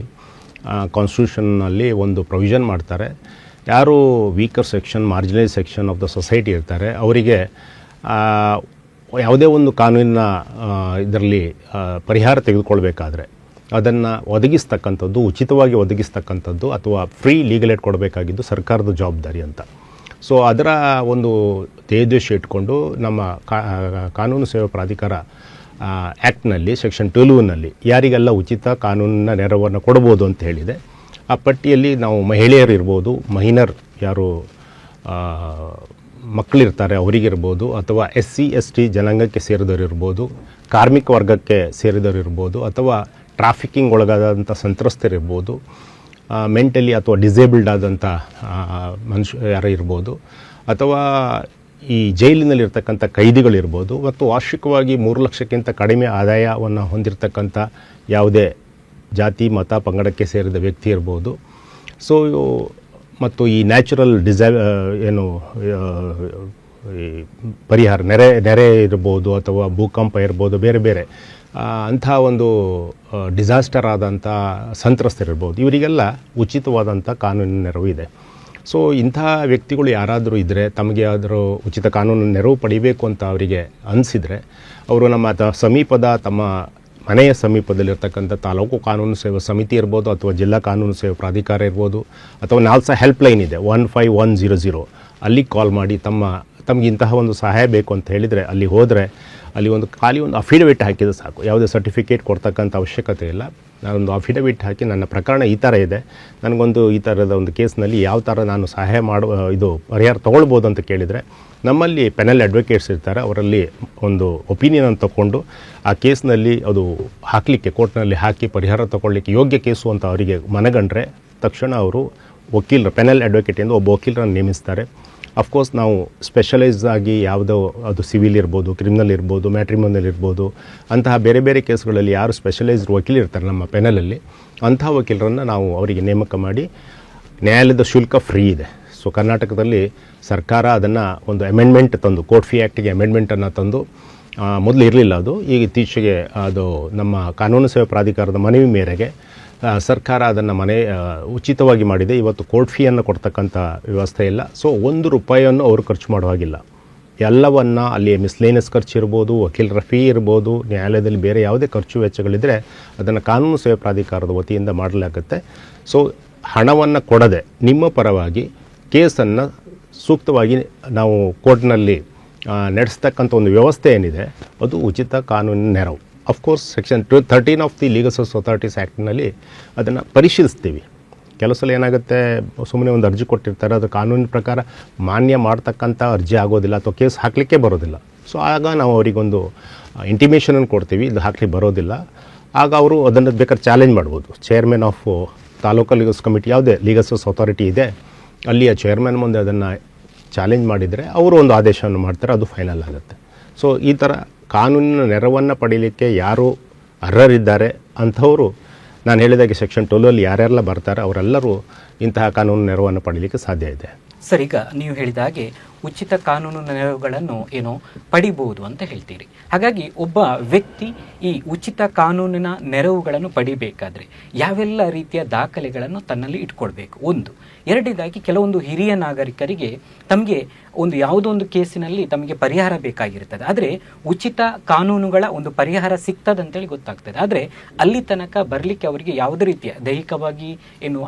ಕಾನ್ಸ್ಟಿಟ್ಯೂಷನ್ನಲ್ಲಿ ಒಂದು ಪ್ರೊವಿಷನ್ ಮಾಡ್ತಾರೆ. ಯಾರು weaker section, marginalise section of the society ಇರ್ತಾರೆ ಅವರಿಗೆ ಯಾವುದೇ ಒಂದು ಕಾನೂನಿನ ಇದರಲ್ಲಿ ಪರಿಹಾರ ತೆಗೆದುಕೊಳ್ಬೇಕಾದ್ರೆ ಅದನ್ನು ಒದಗಿಸ್ತಕ್ಕಂಥದ್ದು, ಉಚಿತವಾಗಿ ಒದಗಿಸ್ತಕ್ಕಂಥದ್ದು ಅಥವಾ ಫ್ರೀ ಲೀಗಲ್ ಏಡ್ ಕೊಡಬೇಕಾಗಿದ್ದು ಸರ್ಕಾರದ ಜವಾಬ್ದಾರಿ ಅಂತ. ಸೊ ಅದರ ಒಂದು ಧ್ಯೇಯೋದ್ದೇಶ ಇಟ್ಕೊಂಡು ನಮ್ಮ ಕಾನೂನು ಸೇವಾ ಪ್ರಾಧಿಕಾರ ಆ್ಯಕ್ಟ್ನಲ್ಲಿ ಸೆಕ್ಷನ್ 12ನಲ್ಲಿ ಯಾರಿಗೆಲ್ಲ ಉಚಿತ ಕಾನೂನಿನ ನೆರವನ್ನು ಕೊಡ್ಬೋದು ಅಂತ ಹೇಳಿದೆ. ಆ ಪಟ್ಟಿಯಲ್ಲಿ ನಾವು ಮಹಿಳೆಯರು ಇರ್ಬೋದು, ಮೈನರ್ ಯಾರು ಮಕ್ಕಳಿರ್ತಾರೆ ಅವರಿಗಿರ್ಬೋದು, ಅಥವಾ SC/ST ಜನಾಂಗಕ್ಕೆ ಸೇರಿದವರು ಇರ್ಬೋದು, ಕಾರ್ಮಿಕ ವರ್ಗಕ್ಕೆ ಸೇರಿದವರು ಇರ್ಬೋದು, ಅಥವಾ ಟ್ರಾಫಿಕಿಂಗ್ ಒಳಗಾದಂಥ ಸಂತ್ರಸ್ತರಿರ್ಬೋದು, ಮೆಂಟಲಿ ಅಥವಾ ಡಿಸೇಬಲ್ಡ್ ಆದಂಥ ಯಾರು ಇರ್ಬೋದು, ಅಥವಾ ಈ ಜೈಲಿನಲ್ಲಿರ್ತಕ್ಕಂಥ ಕೈದಿಗಳಿರ್ಬೋದು, ಮತ್ತು ವಾರ್ಷಿಕವಾಗಿ 3 ಲಕ್ಷಕ್ಕಿಂತ ಕಡಿಮೆ ಆದಾಯವನ್ನು ಹೊಂದಿರತಕ್ಕಂಥ ಯಾವುದೇ ಜಾತಿ ಮತ ಪಂಗಡಕ್ಕೆ ಸೇರಿದ ವ್ಯಕ್ತಿ ಇರ್ಬೋದು. ಸೊ ಮತ್ತು ಈ ನ್ಯಾಚುರಲ್ ಈ ಪರಿಹಾರ ನೆರೆ ಇರ್ಬೋದು, ಅಥವಾ ಭೂಕಂಪ ಇರ್ಬೋದು, ಬೇರೆ ಬೇರೆ ಅಂಥ ಒಂದು ಡಿಸಾಸ್ಟರ್ ಆದಂಥ ಸಂತ್ರಸ್ತರಿರ್ಬೋದು, ಇವರಿಗೆಲ್ಲ ಉಚಿತವಾದಂಥ ಕಾನೂನಿನ ನೆರವು ಇದೆ. ಸೊ ಇಂಥ ವ್ಯಕ್ತಿಗಳು ಯಾರಾದರೂ ಇದ್ದರೆ, ತಮಗೆ ಯಾವ್ದಾದ್ರು ಉಚಿತ ಕಾನೂನು ನೆರವು ಪಡಿಬೇಕು ಅಂತ ಅವರಿಗೆ ಅನಿಸಿದರೆ ಅವರು ನಮ್ಮ ಸಮೀಪದ ತಮ್ಮ ಮನೆಯ ಸಮೀಪದಲ್ಲಿರ್ತಕ್ಕಂಥ ತಾಲೂಕು ಕಾನೂನು ಸೇವಾ ಸಮಿತಿ ಇರ್ಬೋದು, ಅಥವಾ ಜಿಲ್ಲಾ ಕಾನೂನು ಸೇವಾ ಪ್ರಾಧಿಕಾರ ಇರ್ಬೋದು, ಅಥವಾ ನಾಲ್ಸ ಹೆಲ್ಪ್ಲೈನ್ ಇದೆ 15100, ಅಲ್ಲಿಗೆ ಕಾಲ್ ಮಾಡಿ ತಮಗೆ ಇಂತಹ ಒಂದು ಸಹಾಯ ಬೇಕು ಅಂತ ಹೇಳಿದರೆ ಅಲ್ಲಿ ಹೋದರೆ ಅಲ್ಲಿ ಖಾಲಿ ಒಂದು ಅಫಿಡವಿಟ್ ಹಾಕಿದರೆ ಸಾಕು. ಯಾವುದೇ ಸರ್ಟಿಫಿಕೇಟ್ ಕೊಡ್ತಕ್ಕಂಥ ಅವಶ್ಯಕತೆ ಇಲ್ಲ. ನಾನೊಂದು ಅಫಿಡವಿಟ್ ಹಾಕಿ ನನ್ನ ಪ್ರಕರಣ ಈ ಥರ ಇದೆ, ನನಗೊಂದು ಈ ಥರದ ಒಂದು ಕೇಸ್ನಲ್ಲಿ ಯಾವ ಥರ ನಾನು ಸಹಾಯ ಪರಿಹಾರ ತೊಗೊಳ್ಬೋದು ಅಂತ ಕೇಳಿದರೆ, ನಮ್ಮಲ್ಲಿ ಪೆನಲ್ ಅಡ್ವೊಕೇಟ್ಸ್ ಇರ್ತಾರೆ, ಅವರಲ್ಲಿ ಒಂದು ಒಪಿನಿಯನ್ ತೊಗೊಂಡು ಆ ಕೇಸ್ನಲ್ಲಿ ಅದು ಹಾಕಲಿಕ್ಕೆ ಕೋರ್ಟ್ನಲ್ಲಿ ಹಾಕಿ ಪರಿಹಾರ ತೊಗೊಳ್ಳಿಕ್ಕೆ ಯೋಗ್ಯ ಕೇಸು ಅಂತ ಅವರಿಗೆ ಮನಗಂಡ್ರೆ ತಕ್ಷಣ ಅವರು ಪೆನಲ್ ಅಡ್ವೊಕೇಟ್ ಎಂದು ಒಬ್ಬ ವಕೀಲರನ್ನು ನೇಮಿಸ್ತಾರೆ. ಅಫ್ಕೋರ್ಸ್ ನಾವು ಸ್ಪೆಷಲೈಸ್ ಆಗಿ ಯಾವುದೋ ಅದು ಸಿವಿಲ್ ಇರ್ಬೋದು, ಕ್ರಿಮಿನಲ್ ಇರ್ಬೋದು, ಮ್ಯಾಟ್ರಿಮೋನಿಯಲ್ ಇರ್ಬೋದು, ಅಂತಹ ಬೇರೆ ಬೇರೆ ಕೇಸ್ಗಳಲ್ಲಿ ಯಾರು ಸ್ಪೆಷಲೈಸ್ಡ್ ವಕೀಲ ಇರ್ತಾರೆ ನಮ್ಮ ಪೆನಲಲ್ಲಿ, ಅಂತಹ ವಕೀಲರನ್ನು ನಾವು ಅವರಿಗೆ ನೇಮಕ ಮಾಡಿ, ನ್ಯಾಯಾಲಯದ ಶುಲ್ಕ ಫ್ರೀ ಇದೆ. ಸೊ ಕರ್ನಾಟಕದಲ್ಲಿ ಸರ್ಕಾರ ಅದನ್ನು ಒಂದು ಅಮೆಂಡ್ಮೆಂಟ್ ತಂದು, ಕೋರ್ಟ್ ಫೀ ಆ್ಯಕ್ಟಿಗೆ ಅಮೆಂಡ್ಮೆಂಟನ್ನು ತಂದು, ಮೊದಲು ಇರಲಿಲ್ಲ ಅದು, ಈಗ ಇತ್ತೀಚೆಗೆ ಅದು ನಮ್ಮ ಕಾನೂನು ಸೇವಾ ಪ್ರಾಧಿಕಾರದ ಮನವಿ ಮೇರೆಗೆ ಸರ್ಕಾರ ಅದನ್ನು ಉಚಿತವಾಗಿ ಮಾಡಿದೆ. ಇವತ್ತು ಕೋರ್ಟ್ ಫೀಯನ್ನು ಕೊಡ್ತಕ್ಕಂಥ ವ್ಯವಸ್ಥೆ ಇಲ್ಲ. ಸೊ ₹1 ಅವರು ಖರ್ಚು ಮಾಡುವಾಗಿಲ್ಲ. ಎಲ್ಲವನ್ನು ಅಲ್ಲಿ ಮಿಸ್ಲೇನಿಯಸ್ ಖರ್ಚು ಇರ್ಬೋದು, ವಕೀಲರ ಫೀ ಇರ್ಬೋದು, ನ್ಯಾಯಾಲಯದಲ್ಲಿ ಬೇರೆ ಯಾವುದೇ ಖರ್ಚು ವೆಚ್ಚಗಳಿದ್ದರೆ ಅದನ್ನು ಕಾನೂನು ಸೇವಾ ಪ್ರಾಧಿಕಾರದ ವತಿಯಿಂದ ಮಾಡಲಾಗುತ್ತೆ. ಸೊ ಹಣವನ್ನು ಕೊಡದೆ ನಿಮ್ಮ ಪರವಾಗಿ ಕೇಸನ್ನು ಸೂಕ್ತವಾಗಿ ನಾವು ಕೋರ್ಟ್ನಲ್ಲಿ ನಡೆಸ್ತಕ್ಕಂಥ ಒಂದು ವ್ಯವಸ್ಥೆ ಏನಿದೆ ಅದು ಉಚಿತ ಕಾನೂನಿನ ನೆರವು. Of course section 13 of the legal service authorities ಆ್ಯಕ್ಟ್ನಲ್ಲಿ ಅದನ್ನು ಪರಿಶೀಲಿಸ್ತೀವಿ. ಕೆಲವು ಸಲ ಏನಾಗುತ್ತೆ, ಸುಮ್ಮನೆ ಒಂದು ಅರ್ಜಿ ಕೊಟ್ಟಿರ್ತಾರೆ, ಅದು ಕಾನೂನಿನ ಪ್ರಕಾರ ಮಾನ್ಯ ಮಾಡ್ತಕ್ಕಂಥ ಅರ್ಜಿ ಆಗೋದಿಲ್ಲ ಅಥವಾ ಕೇಸ್ ಹಾಕಲಿಕ್ಕೆ ಬರೋದಿಲ್ಲ. ಸೊ ಆಗ ನಾವು ಅವರಿಗೊಂದು ಇಂಟಿಮೇಷನನ್ನು ಕೊಡ್ತೀವಿ, ಇದು ಹಾಕಲಿಕ್ಕೆ ಬರೋದಿಲ್ಲ. ಆಗ ಅವರು ಅದನ್ನು ಬೇಕಾದ್ರೆ ಚಾಲೆಂಜ್ ಮಾಡ್ಬೋದು. ಚೇರ್ಮನ್ ಆಫ್ ತಾಲೂಕಲ್ ಲೀಗಲ್ಸ್ ಕಮಿಟಿ ಯಾವುದೇ ಲೀಗಲ್ ಸರ್ವಿಸ್ ಅಥಾರಿಟಿ ಇದೆ, ಅಲ್ಲಿಯ ಚೇರ್ಮನ್ ಮುಂದೆ ಅದನ್ನು ಚಾಲೆಂಜ್ ಮಾಡಿದರೆ ಅವರು ಒಂದು ಆದೇಶವನ್ನು ಮಾಡ್ತಾರೆ, ಅದು ಫೈನಲ್ ಆಗುತ್ತೆ. ಸೊ ಈ ಥರ ಕಾನೂನಿನ ನೆರವನ್ನು ಪಡೀಲಿಕ್ಕೆ ಯಾರು ಅರ್ಹರಿದ್ದಾರೆ ಅಂಥವರು, ನಾನು ಹೇಳಿದಾಗೆ ಸೆಕ್ಷನ್ 12 ಯಾರ್ಯಾರೆಲ್ಲ ಬರ್ತಾರೆ ಅವರೆಲ್ಲರೂ ಇಂತಹ ಕಾನೂನು ನೆರವನ್ನು ಪಡೀಲಿಕ್ಕೆ ಸಾಧ್ಯ ಇದೆ. ಸರ್, ಈಗ ನೀವು ಹೇಳಿದ ಹಾಗೆ ಉಚಿತ ಕಾನೂನು ನೆರವುಗಳನ್ನು ಪಡಿಬಹುದು ಅಂತ ಹೇಳ್ತೀರಿ. ಹಾಗಾಗಿ ಒಬ್ಬ ವ್ಯಕ್ತಿ ಈ ಉಚಿತ ಕಾನೂನಿನ ನೆರವುಗಳನ್ನು ಪಡಿಬೇಕಾದ್ರೆ ಯಾವೆಲ್ಲ ರೀತಿಯ ದಾಖಲೆಗಳನ್ನು ತನ್ನಲ್ಲಿ ಇಟ್ಕೊಳ್ಬೇಕು? ಒಂದು. ಎರಡನೇದಾಗಿ, ಕೆಲವೊಂದು ಹಿರಿಯ ನಾಗರಿಕರಿಗೆ ತಮಗೆ ಯಾವುದೋ ಒಂದು ಕೇಸಿನಲ್ಲಿ ತಮಗೆ ಪರಿಹಾರ ಬೇಕಾಗಿರ್ತದೆ, ಆದರೆ ಉಚಿತ ಕಾನೂನುಗಳ ಒಂದು ಪರಿಹಾರ ಸಿಗ್ತದಂತೇಳಿ ಗೊತ್ತಾಗ್ತದೆ. ಆದರೆ ಅಲ್ಲಿ ತನಕ ಬರಲಿಕ್ಕೆ ಅವರಿಗೆ ಯಾವುದೇ ರೀತಿಯ ದೈಹಿಕವಾಗಿ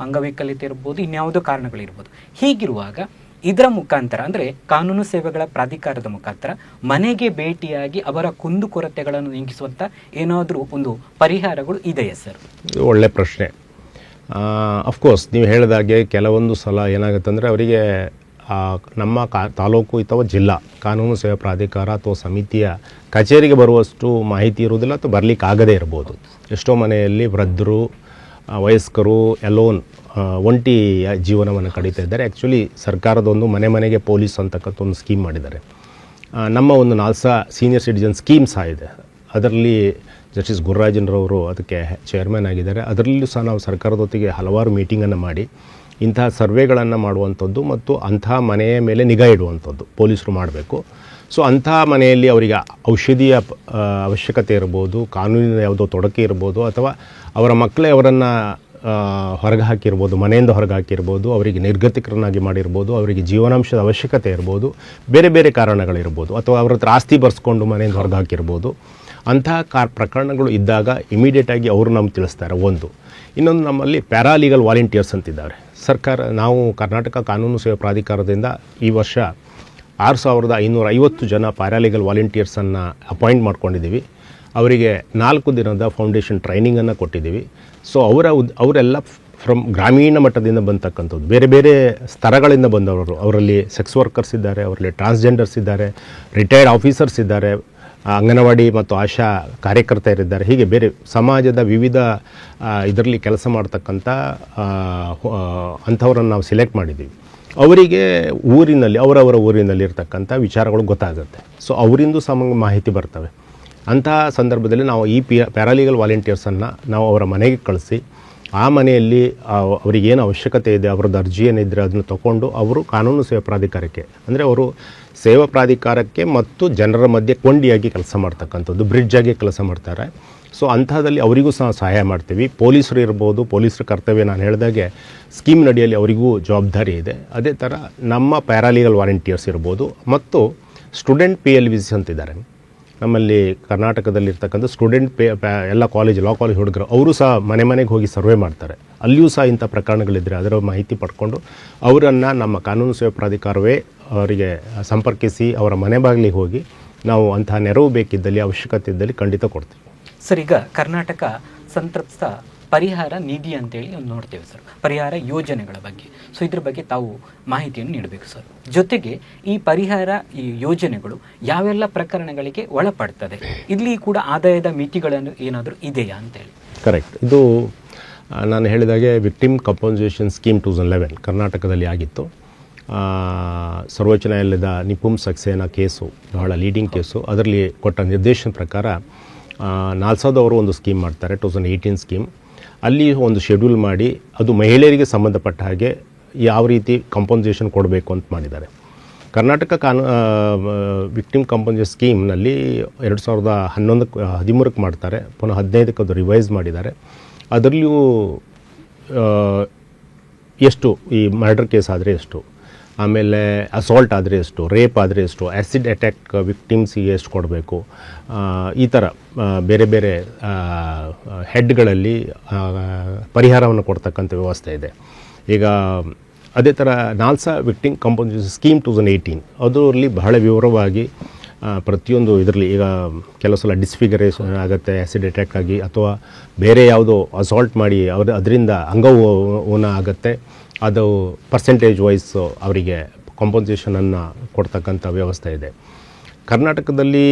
ಅಂಗವೈಕಲ್ಯತೆ ಇರ್ಬೋದು, ಇನ್ಯಾವುದೋ ಕಾರಣಗಳಿರ್ಬೋದು. ಹೀಗಿರುವಾಗ ಇದರ ಮುಖಾಂತರ, ಅಂದರೆ ಕಾನೂನು ಸೇವೆಗಳ ಪ್ರಾಧಿಕಾರದ ಮುಖಾಂತರ ಮನೆಗೆ ಭೇಟಿಯಾಗಿ ಅವರ ಕುಂದುಕೊರತೆಗಳನ್ನು ನೀಗಿಸುವಂಥ ಏನಾದರೂ ಒಂದು ಪರಿಹಾರಗಳು ಇದೆಯಾ ಸರ್? ಒಳ್ಳೆ ಪ್ರಶ್ನೆ. ಅಫ್ಕೋರ್ಸ್ ನೀವು ಹೇಳಿದಾಗೆ ಕೆಲವೊಂದು ಸಲ ಏನಾಗುತ್ತೆ ಅಂದರೆ ಅವರಿಗೆ ನಮ್ಮ ತಾಲೂಕು ಅಥವಾ ಜಿಲ್ಲಾ ಕಾನೂನು ಸೇವಾ ಪ್ರಾಧಿಕಾರ ಅಥವಾ ಸಮಿತಿಯ ಕಚೇರಿಗೆ ಬರುವಷ್ಟು ಮಾಹಿತಿ ಇರುವುದಿಲ್ಲ ಅಥವಾ ಬರಲಿಕ್ಕೆ ಆಗದೇ ಇರ್ಬೋದು. ಎಷ್ಟೋ ಮನೆಯಲ್ಲಿ ವೃದ್ಧರು, ವಯಸ್ಕರು ಎಲೋನ್ ಒಂಟಿ ಜೀವನವನ್ನು ಕಳೀತಾ ಇದ್ದಾರೆ. ಆ್ಯಕ್ಚುಲಿ ಸರ್ಕಾರದೊಂದು ಮನೆ ಮನೆಗೆ ಪೊಲೀಸ್ ಅಂತಕ್ಕಂಥ ಒಂದು ಸ್ಕೀಮ್ ಮಾಡಿದ್ದಾರೆ. ನಮ್ಮ ಒಂದು ನಾಲ್ಸಾ ಸೀನಿಯರ್ ಸಿಟಿಜನ್ ಸ್ಕೀಮ್ ಸಹ ಇದೆ. ಅದರಲ್ಲಿ ಜಸ್ಟಿಸ್ ಗುರುರಾಜನ್ರವರು ಅದಕ್ಕೆ ಚೇರ್ಮನ್ ಆಗಿದ್ದಾರೆ. ಅದರಲ್ಲೂ ಸಹ ನಾವು ಸರ್ಕಾರದೊತ್ತಿಗೆ ಹಲವಾರು ಮೀಟಿಂಗನ್ನು ಮಾಡಿ ಇಂತಹ ಸರ್ವೆಗಳನ್ನು ಮಾಡುವಂಥದ್ದು ಮತ್ತು ಅಂತಹ ಮನೆಯ ಮೇಲೆ ನಿಗಾ ಇಡುವಂಥದ್ದು ಪೊಲೀಸರು ಮಾಡಬೇಕು. ಸೊ ಅಂಥ ಮನೆಯಲ್ಲಿ ಅವರಿಗೆ ಔಷಧಿಯ ಅವಶ್ಯಕತೆ ಇರ್ಬೋದು, ಕಾನೂನಿನ ಯಾವುದೋ ತೊಡಕೆ ಇರ್ಬೋದು, ಅಥವಾ ಅವರ ಮಕ್ಕಳೇ ಅವರನ್ನು ಹೊರಗೆ ಹಾಕಿರ್ಬೋದು, ಮನೆಯಿಂದ ಹೊರಗೆ ಹಾಕಿರ್ಬೋದು, ಅವರಿಗೆ ನಿರ್ಗತಿಕರನ್ನಾಗಿ ಮಾಡಿರ್ಬೋದು, ಅವರಿಗೆ ಜೀವನಾಂಶದ ಅವಶ್ಯಕತೆ ಇರ್ಬೋದು, ಬೇರೆ ಬೇರೆ ಕಾರಣಗಳಿರ್ಬೋದು, ಅಥವಾ ಅವ್ರ ಹತ್ರ ಆಸ್ತಿ ಬರ್ಸ್ಕೊಂಡು ಮನೆಯಿಂದ ಹೊರಗೆ ಹಾಕಿರ್ಬೋದು. ಅಂತಹ ಪ್ರಕರಣಗಳು ಇದ್ದಾಗ ಇಮಿಡಿಯೇಟಾಗಿ ಅವರು ನಮ್ಗೆ ತಿಳಿಸ್ತಾರೆ. ಒಂದು ಇನ್ನೊಂದು, ನಮ್ಮಲ್ಲಿ ಪ್ಯಾರಾಲೀಗಲ್ ವಾಲಂಟಿಯರ್ಸ್ ಅಂತಿದ್ದಾರೆ. ನಾವು ಕರ್ನಾಟಕ ಕಾನೂನು ಸೇವಾ ಪ್ರಾಧಿಕಾರದಿಂದ ಈ ವರ್ಷ 6550 ಜನ ಪ್ಯಾರಾಲೀಗಲ್ ವಾಲಂಟಿಯರ್ಸನ್ನು ಅಪಾಯಿಂಟ್ ಮಾಡ್ಕೊಂಡಿದ್ದೀವಿ. ಅವರಿಗೆ 4 ದಿನದ ಫೌಂಡೇಶನ್ ಟ್ರೈನಿಂಗನ್ನು ಕೊಟ್ಟಿದ್ದೀವಿ. ಸೊ ಅವರೆಲ್ಲ ಫ್ರಮ್ ಗ್ರಾಮೀಣ ಮಟ್ಟದಿಂದ ಬಂತಕ್ಕಂಥದ್ದು, ಬೇರೆ ಬೇರೆ ಸ್ತರಗಳಿಂದ ಬಂದವರು. ಅವರಲ್ಲಿ ಸೆಕ್ಸ್ ವರ್ಕರ್ಸ್ ಇದ್ದಾರೆ, ಅವರಲ್ಲಿ ಟ್ರಾನ್ಸ್ಜೆಂಡರ್ಸ್ ಇದ್ದಾರೆ, ರಿಟೈರ್ಡ್ ಆಫೀಸರ್ಸ್ ಇದ್ದಾರೆ, ಅಂಗನವಾಡಿ ಮತ್ತು ಆಶಾ ಕಾರ್ಯಕರ್ತರಿದ್ದಾರೆ. ಹೀಗೆ ಬೇರೆ ಸಮಾಜದ ವಿವಿಧ ಇದರಲ್ಲಿ ಕೆಲಸ ಮಾಡ್ತಕ್ಕಂಥ ಅಂಥವ್ರನ್ನು ನಾವು ಸೆಲೆಕ್ಟ್ ಮಾಡಿದ್ದೀವಿ. ಅವರಿಗೆ ಊರಿನಲ್ಲಿ ಅವರವರ ಊರಿನಲ್ಲಿ ಇರ್ತಕ್ಕಂಥ ವಿಚಾರಗಳು ಗೊತ್ತಾಗುತ್ತೆ. ಸೊ ಅವರಿಂದ ಸಹ ಮಾಹಿತಿ ಬರ್ತವೆ. ಅಂತಹ ಸಂದರ್ಭದಲ್ಲಿ ನಾವು ಈ ಪ್ಯಾರಾಲೀಗಲ್ ವಾಲಂಟಿಯರ್ಸನ್ನು ನಾವು ಅವರ ಮನೆಗೆ ಕಳಿಸಿ, ಆ ಮನೆಯಲ್ಲಿ ಅವರಿಗೇನು ಅವಶ್ಯಕತೆ ಇದೆ, ಅವರದ್ದು ಅರ್ಜಿ ಏನಿದ್ರೆ ಅದನ್ನು ತಗೊಂಡು ಅವರು ಕಾನೂನು ಸೇವಾ ಪ್ರಾಧಿಕಾರಕ್ಕೆ, ಅಂದರೆ ಅವರು ಸೇವಾ ಪ್ರಾಧಿಕಾರಕ್ಕೆ ಮತ್ತು ಜನರ ಮಧ್ಯೆ ಕೊಂಡಿಯಾಗಿ ಕೆಲಸ ಮಾಡ್ತಕ್ಕಂಥದ್ದು, ಬ್ರಿಡ್ಜಾಗಿ ಕೆಲಸ ಮಾಡ್ತಾರೆ. ಸೊ ಅಂಥದ್ದಲ್ಲಿ ಅವರಿಗೂ ಸಹ ಸಹಾಯ ಮಾಡ್ತೀವಿ. ಪೊಲೀಸರು ಇರ್ಬೋದು, ಪೊಲೀಸರ ಕರ್ತವ್ಯ ನಾನು ಹೇಳಿದಾಗೆ ಸ್ಕೀಮ್ ನಡಿಯಲ್ಲಿ ಅವರಿಗೂ ಜವಾಬ್ದಾರಿ ಇದೆ. ಅದೇ ಥರ ನಮ್ಮ ಪ್ಯಾರಾಲೀಗಲ್ ವಾಲಂಟಿಯರ್ಸ್ ಇರ್ಬೋದು ಮತ್ತು ಸ್ಟೂಡೆಂಟ್ PLVs ಅಂತಿದ್ದಾರೆ ನಮ್ಮಲ್ಲಿ ಕರ್ನಾಟಕದಲ್ಲಿರ್ತಕ್ಕಂಥ ಸ್ಟೂಡೆಂಟ್ ಎಲ್ಲ ಲಾ ಕಾಲೇಜ್ ಹುಡುಗರು, ಅವರು ಸಹ ಮನೆ ಮನೆಗೆ ಹೋಗಿ ಸರ್ವೆ ಮಾಡ್ತಾರೆ. ಅಲ್ಲಿಯೂ ಸಹ ಇಂಥ ಪ್ರಕರಣಗಳಿದ್ದರೆ ಅದರ ಮಾಹಿತಿ ಪಡ್ಕೊಂಡು ಅವರನ್ನು ನಮ್ಮ ಕಾನೂನು ಸೇವಾ ಪ್ರಾಧಿಕಾರವೇ ಅವರಿಗೆ ಸಂಪರ್ಕಿಸಿ ಅವರ ಮನೆ ಬಾಗಿಲಿಗೆ ಹೋಗಿ ನಾವು ಅಂತಹ ನೆರವು ಬೇಕಿದ್ದಲ್ಲಿ, ಅವಶ್ಯಕತೆ ಇದ್ದಲ್ಲಿ ಖಂಡಿತ ಕೊಡ್ತೀವಿ. ಸರ್, ಈಗ ಕರ್ನಾಟಕ ಸಂತ್ರಸ್ತ ಪರಿಹಾರ ನಿಧಿ ಅಂತೇಳಿ ಒಂದು ನೋಡ್ತೇವೆ ಸರ್, ಪರಿಹಾರ ಯೋಜನೆಗಳ ಬಗ್ಗೆ. ಸೊ ಇದ್ರ ಬಗ್ಗೆ ತಾವು ಮಾಹಿತಿಯನ್ನು ನೀಡಬೇಕು ಸರ್. ಜೊತೆಗೆ ಈ ಪರಿಹಾರ ಈ ಯೋಜನೆಗಳು ಯಾವೆಲ್ಲ ಪ್ರಕರಣಗಳಿಗೆ ಒಳಪಡ್ತದೆ, ಇಲ್ಲಿ ಕೂಡ ಆದಾಯದ ಮಿತಿಗಳನ್ನು ಏನಾದರೂ ಇದೆಯಾ ಅಂತೇಳಿ. ಕರೆಕ್ಟ್. ಇದು ನಾನು ಹೇಳಿದಾಗೆ ವಿಕ್ಟಿಮ್ ಕಂಪನ್ಸೇಷನ್ ಸ್ಕೀಮ್ 2011 ಕರ್ನಾಟಕದಲ್ಲಿ ಆಗಿತ್ತು. ಸರ್ವೋಚ್ಚ ನ್ಯಾಯಾಲಯದ ನಿಪುಮ್ ಸಕ್ಸೇನಾ ಕೇಸು ಬಹಳ ಲೀಡಿಂಗ್ ಕೇಸು. ಅದರಲ್ಲಿ ಕೊಟ್ಟ ನಿರ್ದೇಶನ ಪ್ರಕಾರ ನಾಲ್ಸಾದವರು ಅವರು ಒಂದು ಸ್ಕೀಮ್ ಮಾಡ್ತಾರೆ, 2018 ಸ್ಕೀಮ್. ಅಲ್ಲಿ ಒಂದು ಶೆಡ್ಯೂಲ್ ಮಾಡಿ ಅದು ಮಹಿಳೆಯರಿಗೆ ಸಂಬಂಧಪಟ್ಟ ಹಾಗೆ ಯಾವ ರೀತಿ ಕಂಪನ್ಸೇಷನ್ ಕೊಡಬೇಕು ಅಂತ ಮಾಡಿದ್ದಾರೆ. ಕರ್ನಾಟಕ ವಿಕ್ಟಿಮ್ ಕಂಪನ್ಸೇಷನ್ ಸ್ಕೀಮ್ನಲ್ಲಿ 2013ಕ್ಕೆ ಮಾಡ್ತಾರೆ, ಪುನಃ 15ಕ್ಕೆ ಅದು ರಿವೈಸ್ ಮಾಡಿದ್ದಾರೆ. ಅದರಲ್ಲಿಯೂ ಎಷ್ಟು ಈ ಮರ್ಡರ್ ಕೇಸ್ ಆದರೆ ಎಷ್ಟು, ಆಮೇಲೆ ಅಸಾಲ್ಟ್ ಆದರೆ ಎಷ್ಟು, ರೇಪ್ ಆದರೆ ಎಷ್ಟು, ಆ್ಯಸಿಡ್ ಅಟ್ಯಾಕ್ ವಿಕ್ಟಿಮ್ಸಿಗೆ ಎಷ್ಟು ಕೊಡಬೇಕು, ಈ ಥರ ಬೇರೆ ಬೇರೆ ಹೆಡ್ಗಳಲ್ಲಿ ಪರಿಹಾರವನ್ನು ಕೊಡ್ತಕ್ಕಂಥ ವ್ಯವಸ್ಥೆ ಇದೆ. ಈಗ ಅದೇ ಥರ ನಾಲ್ಸಾ ವಿಕ್ಟಿಮ್ ಕಂಪನ್ಸೇಷನ್ ಸ್ಕೀಮ್ 2018 ಅದರಲ್ಲಿ ಬಹಳ ವಿವರವಾಗಿ ಪ್ರತಿಯೊಂದು ಇದರಲ್ಲಿ ಈಗ ಕೆಲವು ಸಲ ಡಿಸ್ಫಿಗರೇಷನ್ ಆಗುತ್ತೆ ಆ್ಯಸಿಡ್ ಅಟ್ಯಾಕ್ ಆಗಿ, ಅಥವಾ ಬೇರೆ ಯಾವುದೋ ಅಸಾಲ್ಟ್ ಮಾಡಿ ಅದರಿಂದ ಅಂಗವೂನ ಆಗುತ್ತೆ, ಅದು ಪರ್ಸೆಂಟೇಜ್ ವೈಸ್ ಅವರಿಗೆ ಕಾಂಪನ್ಸೇಷನನ್ನು ಕೊಡ್ತಕ್ಕಂಥ ವ್ಯವಸ್ಥೆ ಇದೆ. ಕರ್ನಾಟಕದಲ್ಲಿ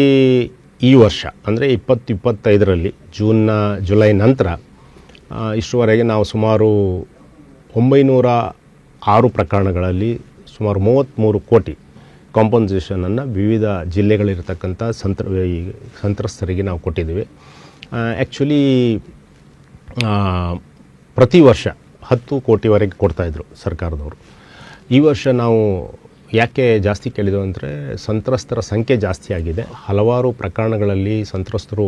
ಈ ವರ್ಷ ಅಂದರೆ 2025ರಲ್ಲಿ ಜುಲೈ ನಂತರ ಇಷ್ಟುವರೆಗೆ ನಾವು ಸುಮಾರು 906 ಪ್ರಕರಣಗಳಲ್ಲಿ ಸುಮಾರು 33 ಕೋಟಿ ಕಾಂಪನ್ಸೇಷನನ್ನು ವಿವಿಧ ಜಿಲ್ಲೆಗಳಿರ್ತಕ್ಕಂಥ ಸಂತ್ರಸ್ತರಿಗೆ ನಾವು ಕೊಟ್ಟಿದ್ದೀವಿ. ಆ್ಯಕ್ಚುಲಿ ಪ್ರತಿ ವರ್ಷ 10 ಕೋಟಿವರೆಗೆ ಕೊಡ್ತಾಯಿದ್ರು ಸರ್ಕಾರದವರು. ಈ ವರ್ಷ ನಾವು ಯಾಕೆ ಜಾಸ್ತಿ ಕೇಳಿದೆವು ಅಂದರೆ ಸಂತ್ರಸ್ತರ ಸಂಖ್ಯೆ ಜಾಸ್ತಿ ಆಗಿದೆ. ಹಲವಾರು ಪ್ರಕರಣಗಳಲ್ಲಿ ಸಂತ್ರಸ್ತರು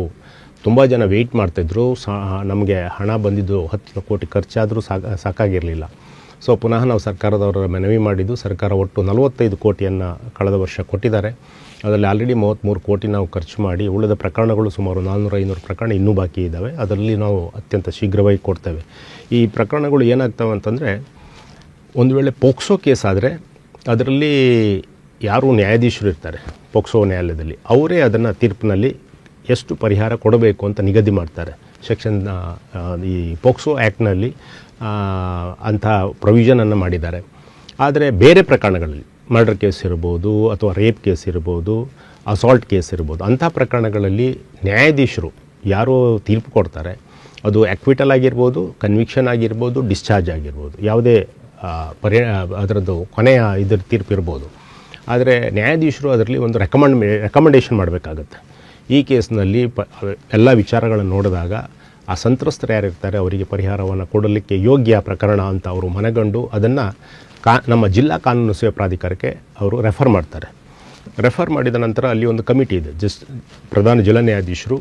ತುಂಬ ಜನ ವೆಯ್ಟ್ ಮಾಡ್ತಾಯಿದ್ರು. ನಮಗೆ ಹಣ ಬಂದಿದ್ದು 10 ಕೋಟಿ ಖರ್ಚಾದರೂ ಸಾಕಾಗಿರಲಿಲ್ಲ. ಸೊ ಪುನಃ ನಾವು ಸರ್ಕಾರದವರ ಮನವಿ ಮಾಡಿದ್ದು, ಸರ್ಕಾರ ಒಟ್ಟು 45 ಕೋಟಿಯನ್ನು ಕಳೆದ ವರ್ಷ ಕೊಟ್ಟಿದ್ದಾರೆ. ಅದರಲ್ಲಿ ಆಲ್ರೆಡಿ 33 ಕೋಟಿ ನಾವು ಖರ್ಚು ಮಾಡಿ, ಉಳಿದ ಪ್ರಕರಣಗಳು ಸುಮಾರು 400-500 ಪ್ರಕರಣ ಇನ್ನೂ ಬಾಕಿ ಇದ್ದಾವೆ. ಅದರಲ್ಲಿ ನಾವು ಅತ್ಯಂತ ಶೀಘ್ರವಾಗಿ ಕೊಡ್ತೇವೆ. ಈ ಪ್ರಕರಣಗಳು ಏನಾಗ್ತವೆ ಅಂತಂದರೆ, ಒಂದು ವೇಳೆ ಪೋಕ್ಸೋ ಕೇಸ್ ಆದರೆ ಅದರಲ್ಲಿ ಯಾರು ನ್ಯಾಯಾಧೀಶರು ಇರ್ತಾರೆ ಪೋಕ್ಸೋ ನ್ಯಾಯಾಲಯದಲ್ಲಿ, ಅವರೇ ಅದನ್ನು ತೀರ್ಪಿನಲ್ಲಿ ಎಷ್ಟು ಪರಿಹಾರ ಕೊಡಬೇಕು ಅಂತ ನಿಗದಿ ಮಾಡ್ತಾರೆ. ಸೆಕ್ಷನ್ ಈ ಪೋಕ್ಸೋ ಆ್ಯಕ್ಟ್ನಲ್ಲಿ ಅಂಥ ಪ್ರೊವಿಷನನ್ನು ಮಾಡಿದ್ದಾರೆ. ಆದರೆ ಬೇರೆ ಪ್ರಕರಣಗಳಲ್ಲಿ ಮರ್ಡರ್ ಕೇಸ್ ಇರ್ಬೋದು ಅಥವಾ ರೇಪ್ ಕೇಸ್ ಇರ್ಬೋದು, ಅಸಾಲ್ಟ್ ಕೇಸ್ ಇರ್ಬೋದು, ಅಂಥ ಪ್ರಕರಣಗಳಲ್ಲಿ ನ್ಯಾಯಾಧೀಶರು ಯಾರು ತೀರ್ಪು ಕೊಡ್ತಾರೆ ಅದು ಆಕ್ವಿಟಲ್ ಆಗಿರ್ಬೋದು, ಕನ್ವಿಕ್ಷನ್ ಆಗಿರ್ಬೋದು, ಡಿಸ್ಚಾರ್ಜ್ ಆಗಿರ್ಬೋದು, ಯಾವುದೇ ಅದರದ್ದು ಕೊನೆಯ ಇದ್ರ ತೀರ್ಪು ಇರ್ಬೋದು. ಆದರೆ ನ್ಯಾಯಾಧೀಶರು ಅದರಲ್ಲಿ ಒಂದು ರೆಕಮೆಂಡೇಷನ್ ಮಾಡಬೇಕಾಗತ್ತೆ. ಈ ಕೇಸ್ನಲ್ಲಿ ಎಲ್ಲ ವಿಚಾರಗಳನ್ನು ನೋಡಿದಾಗ ಆ ಸಂತ್ರಸ್ತರು ಯಾರಿರ್ತಾರೆ ಅವರಿಗೆ ಪರಿಹಾರವನ್ನು ಕೊಡಲಿಕ್ಕೆ ಯೋಗ್ಯ ಪ್ರಕರಣ ಅಂತ ಅವರು ಮನಗಂಡು ಅದನ್ನು ನಮ್ಮ ಜಿಲ್ಲಾ ಕಾನೂನು ಸೇವೆ ಪ್ರಾಧಿಕಾರಕ್ಕೆ ಅವರು ರೆಫರ್ ಮಾಡ್ತಾರೆ. ರೆಫರ್ ಮಾಡಿದ ನಂತರ ಅಲ್ಲಿ ಒಂದು ಕಮಿಟಿ ಇದೆ, ಪ್ರಧಾನ ಜಿಲ್ಲಾ ನ್ಯಾಯಾಧೀಶರು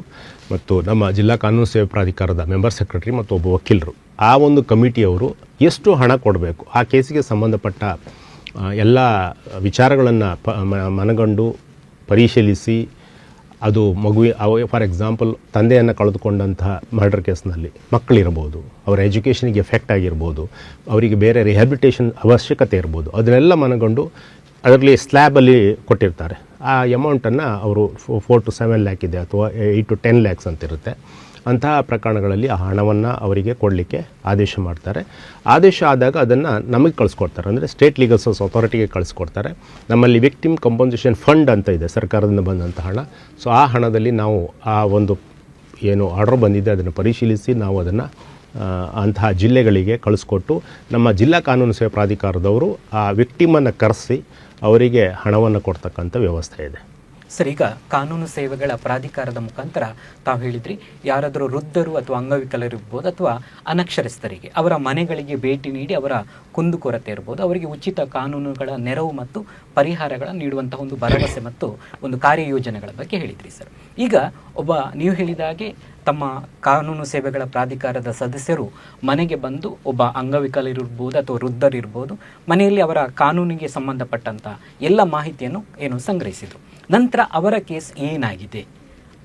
ಮತ್ತು ನಮ್ಮ ಜಿಲ್ಲಾ ಕಾನೂನು ಸೇವೆ ಪ್ರಾಧಿಕಾರದ ಮೆಂಬರ್ ಸೆಕ್ರೆಟರಿ ಮತ್ತು ಒಬ್ಬ ವಕೀಲರು, ಆ ಒಂದು ಕಮಿಟಿಯವರು ಎಷ್ಟು ಹಣ ಕೊಡಬೇಕು ಆ ಕೇಸಿಗೆ ಸಂಬಂಧಪಟ್ಟ ಎಲ್ಲ ವಿಚಾರಗಳನ್ನು ಮನಗಂಡು ಪರಿಶೀಲಿಸಿ, ಅದು ಫಾರ್ ಎಕ್ಸಾಂಪಲ್ ತಂದೆಯನ್ನು ಕಳೆದುಕೊಂಡಂತಹ ಮರ್ಡರ್ ಕೇಸ್ನಲ್ಲಿ ಮಕ್ಕಳಿರ್ಬೋದು, ಅವರ ಎಜುಕೇಷನಿಗೆ ಎಫೆಕ್ಟ್ ಆಗಿರ್ಬೋದು, ಅವರಿಗೆ ಬೇರೆ ರಿಹ್ಯಾಬಿಲಿಟೇಷನ್ ಅವಶ್ಯಕತೆ ಇರ್ಬೋದು, ಅದನ್ನೆಲ್ಲ ಮನಗಂಡು ಅದರಲ್ಲಿ ಸ್ಲ್ಯಾಬಲ್ಲಿ ಕೊಟ್ಟಿರ್ತಾರೆ. ಆ ಅಮೌಂಟನ್ನು ಅವರು 4 to 7 ಲ್ಯಾಕ್ ಇದೆ ಅಥವಾ 8 to 10 ಲ್ಯಾಕ್ಸ್ ಅಂತಿರುತ್ತೆ. ಅಂತಹ ಪ್ರಕರಣಗಳಲ್ಲಿ ಆ ಹಣವನ್ನು ಅವರಿಗೆ ಕೊಡಲಿಕ್ಕೆ ಆದೇಶ ಮಾಡ್ತಾರೆ. ಆದೇಶ ಆದಾಗ ಅದನ್ನು ನಮಗೆ ಕಳಿಸ್ಕೊಡ್ತಾರೆ, ಅಂದರೆ ಸ್ಟೇಟ್ ಲೀಗಲ್ ಸರ್ವಿಸ್ ಅಥಾರಿಟಿಗೆ ಕಳಿಸ್ಕೊಡ್ತಾರೆ. ನಮ್ಮಲ್ಲಿ ವಿಕ್ಟಿಮ್ ಕಂಪನ್ಸೇಷನ್ ಫಂಡ್ ಅಂತ ಇದೆ, ಸರ್ಕಾರದಿಂದ ಬಂದಂಥ ಹಣ. ಸೊ ಆ ಹಣದಲ್ಲಿ ನಾವು ಆ ಒಂದು ಏನು ಆರ್ಡರ್ ಬಂದಿದೆ ಅದನ್ನು ಪರಿಶೀಲಿಸಿ ನಾವು ಅದನ್ನು ಅಂತಹ ಜಿಲ್ಲೆಗಳಿಗೆ ಕಳಿಸ್ಕೊಟ್ಟು ನಮ್ಮ ಜಿಲ್ಲಾ ಕಾನೂನು ಸೇವೆ ಪ್ರಾಧಿಕಾರದವರು ಆ ವಿಕ್ಟಿಮನ್ನು ಕರೆಸಿ ಅವರಿಗೆ ಹಣವನ್ನು ಕೊಡ್ತಕ್ಕಂಥ ವ್ಯವಸ್ಥೆ ಇದೆ. ಸರ್, ಈಗ ಕಾನೂನು ಸೇವೆಗಳ ಪ್ರಾಧಿಕಾರದ ಮುಖಾಂತರ ತಾವು ಹೇಳಿದ್ರಿ, ಯಾರಾದರೂ ವೃದ್ಧರು ಅಥವಾ ಅಂಗವಿಕಲರು ಇರ್ಬೋದು ಅಥವಾ ಅನಕ್ಷರಸ್ಥರಿಗೆ ಅವರ ಮನೆಗಳಿಗೆ ಭೇಟಿ ನೀಡಿ ಅವರ ಕುಂದುಕೊರತೆ ಇರ್ಬೋದು, ಅವರಿಗೆ ಉಚಿತ ಕಾನೂನುಗಳ ನೆರವು ಮತ್ತು ಪರಿಹಾರಗಳ ನೀಡುವಂತಹ ಒಂದು ಭರವಸೆ ಮತ್ತು ಒಂದು ಕಾರ್ಯಯೋಜನೆಗಳ ಬಗ್ಗೆ ಹೇಳಿದ್ರಿ ಸರ್. ಈಗ ನೀವು ಹೇಳಿದ ಹಾಗೆ ತಮ್ಮ ಕಾನೂನು ಸೇವೆಗಳ ಪ್ರಾಧಿಕಾರದ ಸದಸ್ಯರು ಮನೆಗೆ ಬಂದು ಒಬ್ಬ ಅಂಗವಿಕಲರಿರ್ಬೋದು ಅಥವಾ ವೃದ್ಧರಿರ್ಬೋದು ಮನೆಯಲ್ಲಿ ಅವರ ಕಾನೂನಿಗೆ ಸಂಬಂಧಪಟ್ಟಂಥ ಎಲ್ಲ ಮಾಹಿತಿಯನ್ನು ಸಂಗ್ರಹಿಸಿದರು. ನಂತರ ಅವರ ಕೇಸ್ ಏನಾಗಿದೆ,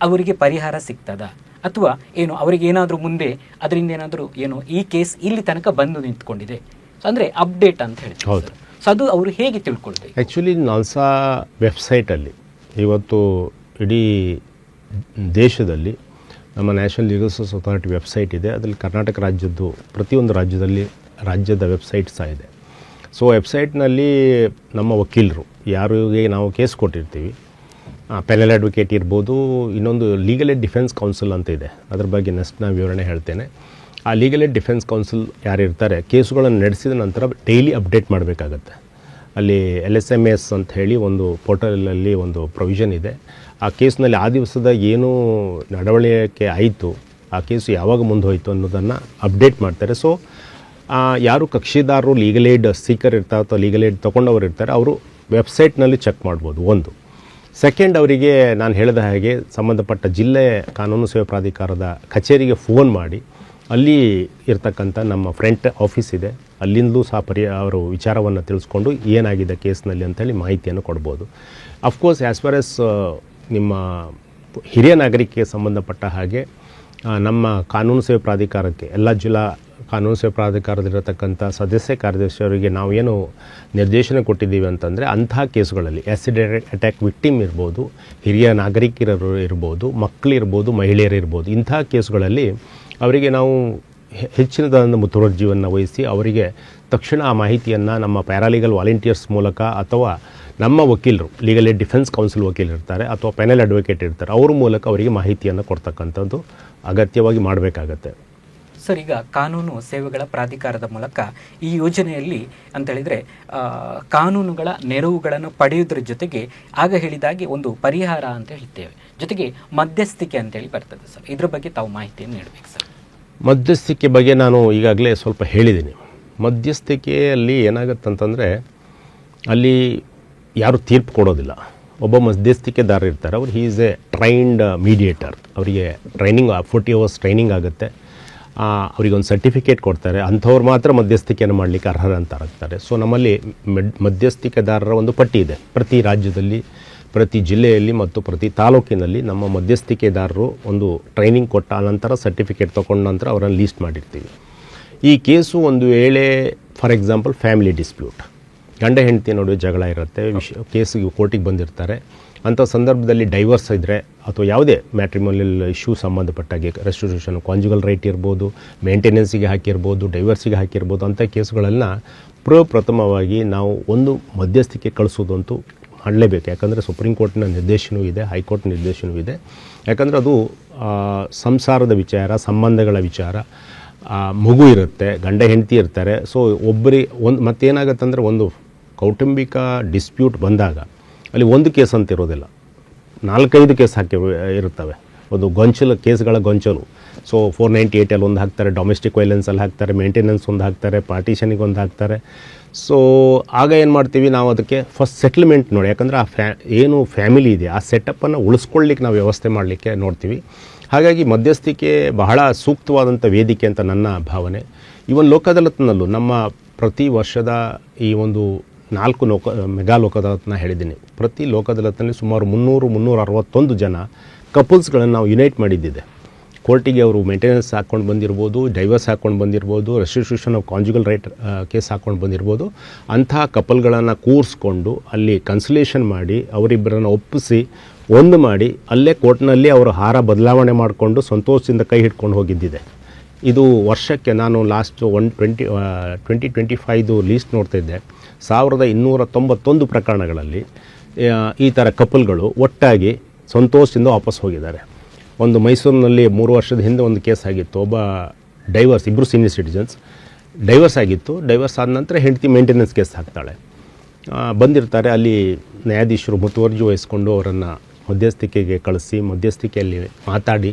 ಅವರಿಗೆ ಪರಿಹಾರ ಸಿಗ್ತದ ಅಥವಾ ಅವರಿಗೆ ಏನಾದರೂ ಮುಂದೆ ಅದರಿಂದ ಏನಾದರೂ ಈ ಕೇಸ್ ಇಲ್ಲಿ ತನಕ ಬಂದು ನಿಂತ್ಕೊಂಡಿದೆ ಅಂದರೆ ಅಪ್ಡೇಟ್ ಅಂತ ಹೇಳ್ತೀವಿ. ಹೌದು. ಸೊ ಅದು ಅವರು ಹೇಗೆ ತಿಳ್ಕೊಳ್ಬೇಕು? ಆ್ಯಕ್ಚುಲಿ ನಾಲ್ಸಾ ವೆಬ್ಸೈಟಲ್ಲಿ ಇವತ್ತು ಇಡೀ ದೇಶದಲ್ಲಿ ನಮ್ಮ national legal service authority website ಇದೆ. ಅದರಲ್ಲಿ ಕರ್ನಾಟಕ ರಾಜ್ಯದ್ದು ಪ್ರತಿಯೊಂದು ರಾಜ್ಯದ ವೆಬ್ಸೈಟ್ ಸಹ ಇದೆ. ಸೊ ವೆಬ್ಸೈಟ್ನಲ್ಲಿ ನಮ್ಮ ವಕೀಲರು ಯಾರಿಗೆ ನಾವು ಕೇಸ್ ಕೊಟ್ಟಿರ್ತೀವಿ, ಪೆನಲ್ ಅಡ್ವೊಕೇಟ್ ಇರ್ಬೋದು, ಇನ್ನೊಂದು ಲೀಗಲ್ ಏಡ್ ಡಿಫೆನ್ಸ್ ಕೌನ್ಸಿಲ್ ಅಂತ ಇದೆ, ಅದ್ರ ಬಗ್ಗೆ ನೆಕ್ಸ್ಟ್ ನಾನು ವಿವರಣೆ ಹೇಳ್ತೇನೆ. ಆ ಲೀಗಲ್ ಏಡ್ ಡಿಫೆನ್ಸ್ ಕೌನ್ಸಿಲ್ ಯಾರಿರ್ತಾರೆ ಕೇಸುಗಳನ್ನು ನಡೆಸಿದ ನಂತರ ಡೈಲಿ ಅಪ್ಡೇಟ್ ಮಾಡಬೇಕಾಗತ್ತೆ. ಅಲ್ಲಿ LSMS ಅಂತ ಹೇಳಿ ಒಂದು ಪೋರ್ಟಲಲ್ಲಿ ಒಂದು ಪ್ರೊವಿಷನ್ ಇದೆ. ಆ ಕೇಸ್ನಲ್ಲಿ ಆ ದಿವಸದ ಏನು ನಡವಳಿಕೆ ಆಯಿತು, ಆ ಕೇಸು ಯಾವಾಗ ಮುಂದೆ ಹೋಯಿತು ಅನ್ನೋದನ್ನು ಅಪ್ಡೇಟ್ ಮಾಡ್ತಾರೆ. ಸೊ ಯಾರು ಕಕ್ಷಿದಾರರು ಲೀಗಲ್ ಏಡ್ ಸೀಕರ್ ಇರ್ತಾರೆ ಅಥವಾ ಲೀಗಲ್ ಏಡ್ ತೊಗೊಂಡವರು ಇರ್ತಾರೆ ಅವರು ವೆಬ್ಸೈಟ್ನಲ್ಲಿ ಚೆಕ್ ಮಾಡ್ಬೋದು. ಒಂದು ಸೆಕೆಂಡ್, ಅವರಿಗೆ ನಾನು ಹೇಳಿದ ಹಾಗೆ ಸಂಬಂಧಪಟ್ಟ ಜಿಲ್ಲೆ ಕಾನೂನು ಸೇವೆ ಪ್ರಾಧಿಕಾರದ ಕಚೇರಿಗೆ ಫೋನ್ ಮಾಡಿ ಅಲ್ಲಿ ಇರ್ತಕ್ಕಂಥ ನಮ್ಮ ಫ್ರಂಟ್ ಆಫೀಸ್ ಇದೆ, ಅಲ್ಲಿಂದಲೂ ಸಹ ಅವರು ವಿಚಾರವನ್ನು ತಿಳಿಸ್ಕೊಂಡು ಏನಾಗಿದೆ ಕೇಸ್ನಲ್ಲಿ ಅಂಥೇಳಿ ಮಾಹಿತಿಯನ್ನು ಕೊಡ್ಬೋದು. ಅಫ್ಕೋರ್ಸ್ ಆ್ಯಸ್ ಫಾರ್ ಎಸ್ ನಿಮ್ಮ ಹಿರಿಯ ನಾಗರಿಕರಿಗೆ ಸಂಬಂಧಪಟ್ಟ ಹಾಗೆ ನಮ್ಮ ಕಾನೂನು ಸೇವೆ ಪ್ರಾಧಿಕಾರಕ್ಕೆ ಎಲ್ಲ ಜಿಲ್ಲಾ ಕಾನೂನು ಸೇವೆ ಪ್ರಾಧಿಕಾರದಲ್ಲಿರತಕ್ಕಂಥ ಸದಸ್ಯ ಕಾರ್ಯದರ್ಶಿಯವರಿಗೆ ನಾವೇನು ನಿರ್ದೇಶನ ಕೊಟ್ಟಿದ್ದೀವಿ ಅಂತಂದರೆ ಅಂಥ ಕೇಸುಗಳಲ್ಲಿ ಆ್ಯಸಿಡ್ ಅಟ್ಯಾಕ್ ವಿಕ್ಟಿಮ್ ಇರ್ಬೋದು, ಹಿರಿಯ ನಾಗರಿಕರು ಇರ್ಬೋದು, ಮಕ್ಕಳಿರ್ಬೋದು, ಮಹಿಳೆಯರಿರ್ಬೋದು, ಇಂಥ ಕೇಸುಗಳಲ್ಲಿ ಅವರಿಗೆ ನಾವು ಹೆಚ್ಚಿನದಾದ ಮುತುವರ್ಜಿಯನ್ನು ವಹಿಸಿ ಅವರಿಗೆ ತಕ್ಷಣ ಆ ಮಾಹಿತಿಯನ್ನು ನಮ್ಮ ಪ್ಯಾರಾಲೀಗಲ್ ವಾಲಂಟಿಯರ್ಸ್ ಮೂಲಕ ಅಥವಾ ನಮ್ಮ ವಕೀಲರು ಲೀಗಲ್ ಏಡ್ ಡಿಫೆನ್ಸ್ ಕೌನ್ಸಿಲ್ ವಕೀಲರು ಇರ್ತಾರೆ ಅಥವಾ ಪೆನಲ್ ಅಡ್ವೊಕೇಟ್ ಇರ್ತಾರೆ, ಅವ್ರ ಮೂಲಕ ಅವರಿಗೆ ಮಾಹಿತಿಯನ್ನು ಕೊಡ್ತಕ್ಕಂಥದ್ದು ಅಗತ್ಯವಾಗಿ ಮಾಡಬೇಕಾಗತ್ತೆ. ಸರ್, ಈಗ ಕಾನೂನು ಸೇವೆಗಳ ಪ್ರಾಧಿಕಾರದ ಮೂಲಕ ಈ ಯೋಜನೆಯಲ್ಲಿ ಅಂತ ಹೇಳಿದರೆ ಕಾನೂನುಗಳ ನೆರವುಗಳನ್ನು ಪಡೆಯುವುದರ ಜೊತೆಗೆ ಆಗ ಹೇಳಿದಾಗೆ ಒಂದು ಪರಿಹಾರ ಅಂತ ಹೇಳ್ತೇವೆ, ಜೊತೆಗೆ ಮಧ್ಯಸ್ಥಿಕೆ ಅಂತೇಳಿ ಬರ್ತದೆ ಸರ್. ಇದ್ರ ಬಗ್ಗೆ ತಾವು ಮಾಹಿತಿಯನ್ನು ನೀಡಬೇಕು ಸರ್. ಮಧ್ಯಸ್ಥಿಕೆ ಬಗ್ಗೆ ನಾನು ಈಗಾಗಲೇ ಸ್ವಲ್ಪ ಹೇಳಿದ್ದೀನಿ. ಮಧ್ಯಸ್ಥಿಕೆಯಲ್ಲಿ ಏನಾಗುತ್ತಂತಂದರೆ ಅಲ್ಲಿ ಯಾರು ತೀರ್ಪು ಕೊಡೋದಿಲ್ಲ, ಒಬ್ಬ ಮಧ್ಯಸ್ಥಿಕೆದಾರ ಇರ್ತಾರೆ. ಅವ್ರು ಈಸ್ ಎ ಟ್ರೈನ್ಡ್ ಮೀಡಿಯೇಟರ್, ಅವರಿಗೆ ಟ್ರೈನಿಂಗ್ 40 hours ಟ್ರೈನಿಂಗ್ ಆಗುತ್ತೆ, ಅವರಿಗೊಂದು ಸರ್ಟಿಫಿಕೇಟ್ ಕೊಡ್ತಾರೆ, ಅಂಥವ್ರು ಮಾತ್ರ ಮಧ್ಯಸ್ಥಿಕೆಯನ್ನು ಮಾಡಲಿಕ್ಕೆ ಅರ್ಹರಂತಾಗ್ತಾರೆ. ಸೊ ನಮ್ಮಲ್ಲಿ ಮಧ್ಯಸ್ಥಿಕೆದಾರರ ಒಂದು ಪಟ್ಟಿ ಇದೆ. ಪ್ರತಿ ರಾಜ್ಯದಲ್ಲಿ, ಪ್ರತಿ ಜಿಲ್ಲೆಯಲ್ಲಿ ಮತ್ತು ಪ್ರತಿ ತಾಲೂಕಿನಲ್ಲಿ ನಮ್ಮ ಮಧ್ಯಸ್ಥಿಕೆದಾರರು ಒಂದು ಟ್ರೈನಿಂಗ್ ಕೊಟ್ಟ ನಂತರ ಸರ್ಟಿಫಿಕೇಟ್ ತೊಗೊಂಡ ನಂತರ ಅವರನ್ನು ಲೀಸ್ಟ್ ಮಾಡಿರ್ತೀವಿ. ಈ ಕೇಸು ಒಂದು ವೇಳೆ ಫಾರ್ ಎಕ್ಸಾಂಪಲ್ ಫ್ಯಾಮಿಲಿ ಡಿಸ್ಪ್ಯೂಟ್, ಗಂಡ ಹೆಂಡತಿ ನಡುವೆ ಜಗಳ ಇರುತ್ತೆ, ಕೇಸಿಗೆ ಕೋರ್ಟಿಗೆ ಬಂದಿರ್ತಾರೆ, ಅಂಥ ಸಂದರ್ಭದಲ್ಲಿ ಡೈವರ್ಸ್ ಇದ್ದರೆ ಅಥವಾ ಯಾವುದೇ ಮ್ಯಾಟ್ರಿಮೋನಿಯಲ್ ಇಶ್ಯೂ ಸಂಬಂಧಪಟ್ಟಾಗೆ ರೆಸ್ಟಿಟ್ಯೂಷನ್ ಕಾಂಜುಗಲ್ ರೈಟ್ ಇರ್ಬೋದು, ಮೇಂಟೆನೆನ್ಸಿಗೆ ಹಾಕಿರ್ಬೋದು, ಡೈವರ್ಸಿಗೆ ಹಾಕಿರ್ಬೋದು, ಅಂಥ ಕೇಸುಗಳನ್ನು ಪ್ರಪ್ರಥಮವಾಗಿ ನಾವು ಒಂದು ಮಧ್ಯಸ್ಥಿಕೆ ಕಳಿಸೋದಂತೂ ಮಾಡಲೇಬೇಕು. ಯಾಕಂದರೆ ಸುಪ್ರೀಂ ಕೋರ್ಟ್ನ ನಿರ್ದೇಶನವೂ ಇದೆ, ಹೈಕೋರ್ಟ್ ನಿರ್ದೇಶನವೂ ಇದೆ. ಯಾಕಂದರೆ ಅದು ಸಂಸಾರದ ವಿಚಾರ, ಸಂಬಂಧಗಳ ವಿಚಾರ, ಮಗು ಇರುತ್ತೆ, ಗಂಡ ಹೆಂಡತಿ ಇರ್ತಾರೆ. ಸೊ ಮತ್ತೇನಾಗುತ್ತೆ ಅಂದರೆ ಒಂದು ಕೌಟುಂಬಿಕ ಡಿಸ್ಪ್ಯೂಟ್ ಬಂದಾಗ ಅಲ್ಲಿ ಒಂದು ಕೇಸ್ ಅಂತ ಇರೋದಿಲ್ಲ, 4-5 ಕೇಸ್ ಇರುತ್ತವೆ. ಒಂದು ಕೇಸ್ಗಳ ಗೊಂಚಲು. ಸೊ 498 ಒಂದು ಹಾಕ್ತಾರೆ, ಡೊಮೆಸ್ಟಿಕ್ ವೈಲೆನ್ಸಲ್ಲಿ ಹಾಕ್ತಾರೆ, ಮೇಂಟೆನೆನ್ಸ್ ಒಂದು ಹಾಕ್ತಾರೆ, ಪಾರ್ಟಿಷನಿಗೆ ಒಂದು ಹಾಕ್ತಾರೆ. ಸೊ ಆಗ ಏನು ಮಾಡ್ತೀವಿ ನಾವು, ಅದಕ್ಕೆ ಫಸ್ಟ್ ಸೆಟ್ಲ್ಮೆಂಟ್ ನೋಡಿ. ಯಾಕಂದರೆ ಏನು ಫ್ಯಾಮಿಲಿ ಇದೆ ಆ ಸೆಟಪ್ಪನ್ನು ಉಳಿಸ್ಕೊಳ್ಳಿಕ್ಕೆ ನಾವು ವ್ಯವಸ್ಥೆ ಮಾಡಲಿಕ್ಕೆ ನೋಡ್ತೀವಿ. ಹಾಗಾಗಿ ಮಧ್ಯಸ್ಥಿಕೆ ಬಹಳ ಸೂಕ್ತವಾದಂಥ ವೇದಿಕೆ ಅಂತ ನನ್ನ ಭಾವನೆ. ಇವನ್ ಲೋಕ ಅದಾಲತ್ನಲ್ಲೂ ನಮ್ಮ ಪ್ರತಿ ವರ್ಷದ ಈ ಒಂದು 4 ಮೆಗಾ ಲೋಕ ಅದಾಲತ್ನ ಹೇಳಿದ್ದೀನಿ. ಪ್ರತಿ ಲೋಕ ಅದಾಲತ್ನಲ್ಲಿ ಸುಮಾರು 361 ಜನ ಕಪಲ್ಸ್ಗಳನ್ನು ನಾವು ಯುನೈಟ್ ಮಾಡಿದ್ದಿದೆ. ಕೋರ್ಟಿಗೆ ಅವರು ಮೇಂಟೆನೆನ್ಸ್ ಹಾಕ್ಕೊಂಡು ಬಂದಿರ್ಬೋದು, ಡೈವರ್ಸ್ ಹಾಕ್ಕೊಂಡು ಬಂದಿರ್ಬೋದು, restitution of conjugal right case ಹಾಕ್ಕೊಂಡು ಬಂದಿರ್ಬೋದು. ಅಂಥ ಕಪಲ್ಗಳನ್ನು ಕೂರಿಸ್ಕೊಂಡು ಅಲ್ಲಿ ಕನ್ಸಲೇಷನ್ ಮಾಡಿ ಅವರಿಬ್ಬರನ್ನು ಒಪ್ಪಿಸಿ ಒಂದು ಮಾಡಿ ಅಲ್ಲೇ ಕೋರ್ಟ್ನಲ್ಲಿ ಅವರು ಹಾರ ಬದಲಾವಣೆ ಮಾಡಿಕೊಂಡು ಸಂತೋಷದಿಂದ ಕೈ ಹಿಡ್ಕೊಂಡು ಹೋಗಿದ್ದಿದೆ. ಇದು ವರ್ಷಕ್ಕೆ ನಾನು ಲಾಸ್ಟ್ 2025 ಲೀಸ್ಟ್ ನೋಡ್ತಾಯಿದ್ದೆ. 1291 ಪ್ರಕರಣಗಳಲ್ಲಿ ಈ ಥರ ಕಪಲ್ಗಳು ಒಟ್ಟಾಗಿ ಸಂತೋಷದಿಂದ ವಾಪಸ್ ಹೋಗಿದ್ದಾರೆ. ಒಂದು ಮೈಸೂರಿನಲ್ಲಿ 3 ವರ್ಷದ ಹಿಂದೆ ಒಂದು ಕೇಸ್ ಆಗಿತ್ತು. ಒಬ್ಬ ಡೈವರ್ಸ್, ಇಬ್ಬರು ಸೀನಿಯರ್ ಸಿಟಿಜನ್ಸ್ ಡೈವರ್ಸ್ ಆಗಿತ್ತು. ಡೈವರ್ಸ್ ಆದ ನಂತರ ಹೆಂಡತಿ ಮೇಂಟೆನೆನ್ಸ್ ಕೇಸ್ ಹಾಕ್ತಾಳೆ. ಬಂದಿರ್ತಾರೆ, ಅಲ್ಲಿ ನ್ಯಾಯಾಧೀಶರು ಮುತುವರ್ಜಿ ವಹಿಸ್ಕೊಂಡು ಅವರನ್ನು ಮಧ್ಯಸ್ಥಿಕೆಗೆ ಕಳಿಸಿ ಮಧ್ಯಸ್ಥಿಕೆಯಲ್ಲಿ ಮಾತಾಡಿ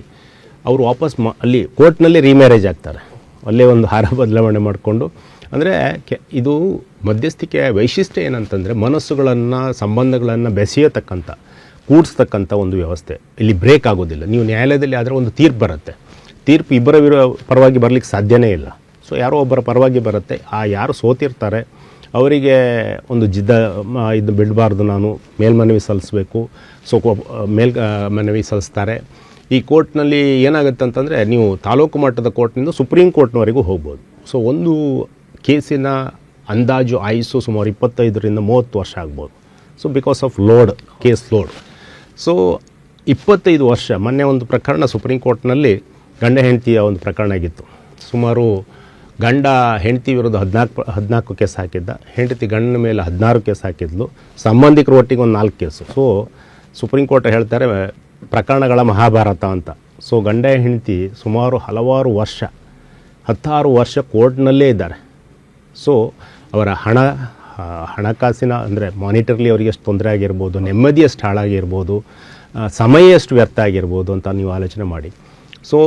ಅವರು ವಾಪಸ್ ಅಲ್ಲಿ ಕೋರ್ಟ್ನಲ್ಲಿ ರೀಮ್ಯಾರೇಜ್ ಆಗ್ತಾರೆ. ಅಲ್ಲೇ ಒಂದು ಹಾರ ಬದಲಾವಣೆ ಮಾಡಿಕೊಂಡು. ಅಂದರೆ ಇದು ಮಧ್ಯಸ್ಥಿಕೆಯ ವೈಶಿಷ್ಟ್ಯ ಏನಂತಂದರೆ ಮನಸ್ಸುಗಳನ್ನು, ಸಂಬಂಧಗಳನ್ನು ಬೆಸೆಯತಕ್ಕಂಥ, ಕೂಡಿಸ್ತಕ್ಕಂಥ ಒಂದು ವ್ಯವಸ್ಥೆ. ಇಲ್ಲಿ ಬ್ರೇಕ್ ಆಗೋದಿಲ್ಲ. ನೀವು ನ್ಯಾಯಾಲಯದಲ್ಲಿ ಆದರೆ ಒಂದು ತೀರ್ಪು ಬರುತ್ತೆ. ತೀರ್ಪು ಇಬ್ಬರ ಪರವಾಗಿ ಬರಲಿಕ್ಕೆ ಸಾಧ್ಯನೇ ಇಲ್ಲ. ಸೊ ಯಾರೋ ಒಬ್ಬರ ಪರವಾಗಿ ಬರುತ್ತೆ. ಯಾರು ಸೋತಿರ್ತಾರೆ ಅವರಿಗೆ ಒಂದು ಇದು ಬಿಡಬಾರ್ದು, ನಾನು ಮೇಲ್ಮನವಿ ಸಲ್ಲಿಸಬೇಕು. ಸೊ ಮನವಿ ಸಲ್ಲಿಸ್ತಾರೆ. ಈ ಕೋರ್ಟ್ನಲ್ಲಿ ಏನಾಗುತ್ತೆ ಅಂತಂದರೆ ನೀವು ತಾಲೂಕು ಮಟ್ಟದ ಕೋರ್ಟ್ನಿಂದ ಸುಪ್ರೀಂ ಕೋರ್ಟ್ನವರೆಗೂ ಹೋಗ್ಬೋದು. ಸೊ ಒಂದು ಕೇಸಿನ ಅಂದಾಜು ಆಯುಸ್ಸು ಸುಮಾರು 25ರಿಂದ 30 ವರ್ಷ ಆಗ್ಬೋದು. So because of case load. So 25 ವರ್ಷ. ಮೊನ್ನೆ ಒಂದು ಪ್ರಕರಣ ಸುಪ್ರೀಂ ಕೋರ್ಟ್ನಲ್ಲಿ ಗಂಡ ಹೆಂಡತಿಯ ಒಂದು ಪ್ರಕರಣ ಆಗಿತ್ತು. ಸುಮಾರು ಗಂಡ ಹೆಂಡತಿ ವಿರುದ್ಧ 14 ಕೇಸ್ ಹಾಕಿದ್ದ, ಹೆಂಡತಿ ಗಂಡನ ಮೇಲೆ 16 ಕೇಸ್ ಹಾಕಿದ್ಲು, ಸಂಬಂಧಿಕರ ಒಟ್ಟಿಗೆ ಒಂದು 4 ಕೇಸು. ಸೊ ಸುಪ್ರೀಂ ಕೋರ್ಟ್ ಹೇಳ್ತಾರೆ ಪ್ರಕರಣಗಳ ಮಹಾಭಾರತ ಅಂತ. ಸೊ ಗಂಡ ಹೆಂಡತಿ ಸುಮಾರು ಹಲವಾರು ವರ್ಷ, 16 ವರ್ಷ ಕೋರ್ಟ್ನಲ್ಲೇ ಇದ್ದಾರೆ. ಸೊ ಅವರ ಹಣಕಾಸಿನ ಅಂದರೆ ಮಾನಿಟರ್ಲಿ ಅವರಿಗೆ ಎಷ್ಟು ತೊಂದರೆ ಆಗಿರ್ಬೋದು, ನೆಮ್ಮದಿ ಎಷ್ಟು ಹಾಳಾಗಿರ್ಬೋದು, ಸಮಯ ಎಷ್ಟು ವ್ಯರ್ಥ ಆಗಿರ್ಬೋದು ಅಂತ ನೀವು ಆಲೋಚನೆ ಮಾಡಿ. ಸೊ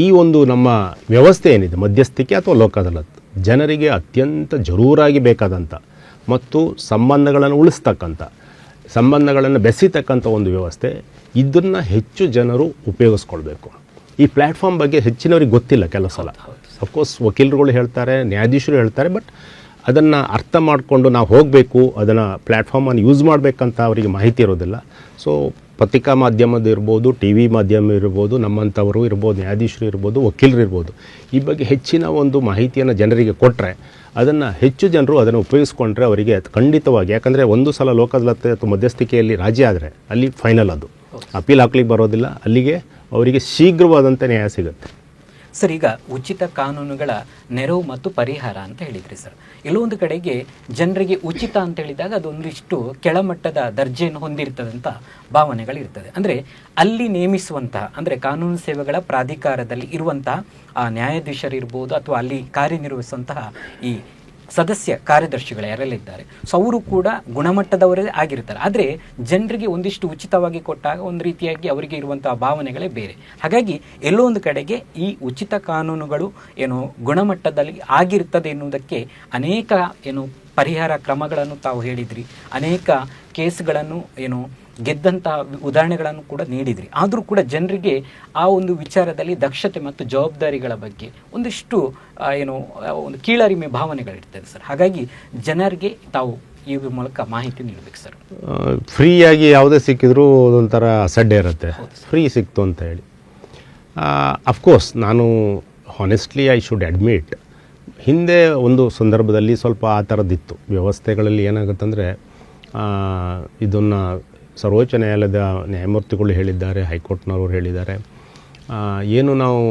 ಈ ಒಂದು ನಮ್ಮ ವ್ಯವಸ್ಥೆ ಏನಿದೆ, ಮಧ್ಯಸ್ಥಿಕೆ ಅಥವಾ ಲೋಕ ಅದಾಲತ್, ಜನರಿಗೆ ಅತ್ಯಂತ ಜರೂರಾಗಿ ಬೇಕಾದಂಥ ಮತ್ತು ಸಂಬಂಧಗಳನ್ನು ಉಳಿಸ್ತಕ್ಕಂಥ, ಸಂಬಂಧಗಳನ್ನು ಬೆಸೆತಕ್ಕಂಥ ಒಂದು ವ್ಯವಸ್ಥೆ. ಇದನ್ನು ಹೆಚ್ಚು ಜನರು ಉಪಯೋಗಿಸ್ಕೊಳ್ಬೇಕು. ಈ ಪ್ಲ್ಯಾಟ್ಫಾರ್ಮ್ ಬಗ್ಗೆ ಹೆಚ್ಚಿನವ್ರಿಗೆ ಗೊತ್ತಿಲ್ಲ. ಕೆಲವು ಸಲ ಅಫ್ಕೋರ್ಸ್ ವಕೀಲರುಗಳು ಹೇಳ್ತಾರೆ, ನ್ಯಾಯಾಧೀಶರು ಹೇಳ್ತಾರೆ, ಬಟ್ ಅದನ್ನು ಅರ್ಥ ಮಾಡಿಕೊಂಡು ನಾವು ಹೋಗಬೇಕು, ಅದನ್ನು ಪ್ಲ್ಯಾಟ್ಫಾರ್ಮನ್ನು ಯೂಸ್ ಮಾಡಬೇಕಂತ ಅವರಿಗೆ ಮಾಹಿತಿ ಇರೋದಿಲ್ಲ. ಸೊ ಪತ್ರಿಕಾ ಮಾಧ್ಯಮದ ಇರ್ಬೋದು, ಟಿ ವಿ ಮಾಧ್ಯಮ ಇರ್ಬೋದು, ನಮ್ಮಂಥವರು ಇರ್ಬೋದು, ನ್ಯಾಯಾಧೀಶರು ಇರ್ಬೋದು, ವಕೀಲರು ಇರ್ಬೋದು, ಈ ಬಗ್ಗೆ ಹೆಚ್ಚಿನ ಒಂದು ಮಾಹಿತಿಯನ್ನು ಜನರಿಗೆ ಕೊಟ್ಟರೆ, ಅದನ್ನು ಹೆಚ್ಚು ಜನರು ಅದನ್ನು ಉಪಯೋಗಿಸ್ಕೊಂಡ್ರೆ ಅವರಿಗೆ ಖಂಡಿತವಾಗಿ, ಯಾಕಂದರೆ ಒಂದು ಸಲ ಲೋಕ ಅದಾಲತ್ ಅಥವಾ ಮಧ್ಯಸ್ಥಿಕೆಯಲ್ಲಿ ರಾಜಿ ಆದರೆ ಅಲ್ಲಿ ಫೈನಲ್, ಅದು ಅಪೀಲ್ ಹಾಕ್ಲಿಕ್ಕೆ ಬರೋದಿಲ್ಲ. ಅಲ್ಲಿಗೆ ಅವರಿಗೆ ಶೀಘ್ರವಾದಂಥ ನ್ಯಾಯ ಸಿಗುತ್ತೆ. ಸರ್, ಈಗ ಉಚಿತ ಕಾನೂನುಗಳ ನೆರವು ಮತ್ತು ಪರಿಹಾರ ಅಂತ ಹೇಳಿದ್ರಿ ಸರ್. ಎಲ್ಲೊಂದು ಕಡೆಗೆ ಜನರಿಗೆ ಉಚಿತ ಅಂತ ಹೇಳಿದಾಗ ಅದೊಂದಿಷ್ಟು ಕೆಳಮಟ್ಟದ ದರ್ಜೆಯನ್ನು ಹೊಂದಿರ್ತದಂಥ ಭಾವನೆಗಳಿರ್ತದೆ. ಅಂದರೆ ಅಲ್ಲಿ ನೇಮಿಸುವಂತಹ, ಅಂದರೆ ಕಾನೂನು ಸೇವೆಗಳ ಪ್ರಾಧಿಕಾರದಲ್ಲಿ ಇರುವಂತಹ ನ್ಯಾಯಾಧೀಶರಿರ್ಬೋದು ಅಥವಾ ಅಲ್ಲಿ ಕಾರ್ಯನಿರ್ವಹಿಸುವಂತಹ ಈ ಸದಸ್ಯ ಕಾರ್ಯದರ್ಶಿಗಳು ಯಾರೆಲ್ಲ ಇದ್ದಾರೆ, ಸೊ ಅವರು ಕೂಡ ಗುಣಮಟ್ಟದವರೇ ಆಗಿರ್ತಾರೆ. ಆದರೆ ಜನರಿಗೆ ಒಂದಿಷ್ಟು ಉಚಿತವಾಗಿ ಕೊಟ್ಟಾಗ ಒಂದು ರೀತಿಯಾಗಿ ಅವರಿಗೆ ಇರುವಂತಹ ಭಾವನೆಗಳೇ ಬೇರೆ. ಹಾಗಾಗಿ ಎಲ್ಲೋ ಒಂದು ಕಡೆಗೆ ಈ ಉಚಿತ ಕಾನೂನುಗಳು ಏನು ಗುಣಮಟ್ಟದಲ್ಲಿ ಆಗಿರ್ತದೆ ಎನ್ನುವುದಕ್ಕೆ ಅನೇಕ ಪರಿಹಾರ ಕ್ರಮಗಳನ್ನು ತಾವು ಹೇಳಿದ್ರಿ, ಅನೇಕ ಕೇಸ್ಗಳನ್ನು ಗೆದ್ದಂತಹ ಉದಾಹರಣೆಗಳನ್ನು ಕೂಡ ನೀಡಿದ್ರಿ. ಆದರೂ ಕೂಡ ಜನರಿಗೆ ಆ ಒಂದು ವಿಚಾರದಲ್ಲಿ ದಕ್ಷತೆ ಮತ್ತು ಜವಾಬ್ದಾರಿಗಳ ಬಗ್ಗೆ ಒಂದಿಷ್ಟು ಒಂದು ಕೀಳರಿಮೆ ಭಾವನೆಗಳಿರ್ತದೆ ಸರ್. ಹಾಗಾಗಿ ಜನರಿಗೆ ತಾವು ಈ ಮೂಲಕ ಮಾಹಿತಿ ನೀಡಬೇಕು ಸರ್. ಫ್ರೀಯಾಗಿ ಯಾವುದೇ ಸಿಕ್ಕಿದ್ರೂ ಅದೊಂಥರ ಅಸಡ್ಡೆ ಇರುತ್ತೆ, ಫ್ರೀ ಸಿಕ್ತು ಅಂತ ಹೇಳಿ. ಅಫ್ಕೋರ್ಸ್ ನಾನು ಹಾನೆಸ್ಟ್ಲಿ ಐ ಶುಡ್ ಅಡ್ಮಿಟ್, ಹಿಂದೆ ಒಂದು ಸಂದರ್ಭದಲ್ಲಿ ಸ್ವಲ್ಪ ಆ ಥರದ್ದಿತ್ತು ವ್ಯವಸ್ಥೆಗಳಲ್ಲಿ. ಏನಾಗುತ್ತಂದರೆ ಇದನ್ನು ಸರ್ವೋಚ್ಚ ನ್ಯಾಯಾಲಯದ ನ್ಯಾಯಮೂರ್ತಿಗಳು ಹೇಳಿದ್ದಾರೆ, ಹೈಕೋರ್ಟ್ನವರು ಹೇಳಿದ್ದಾರೆ, ಏನು ನಾವು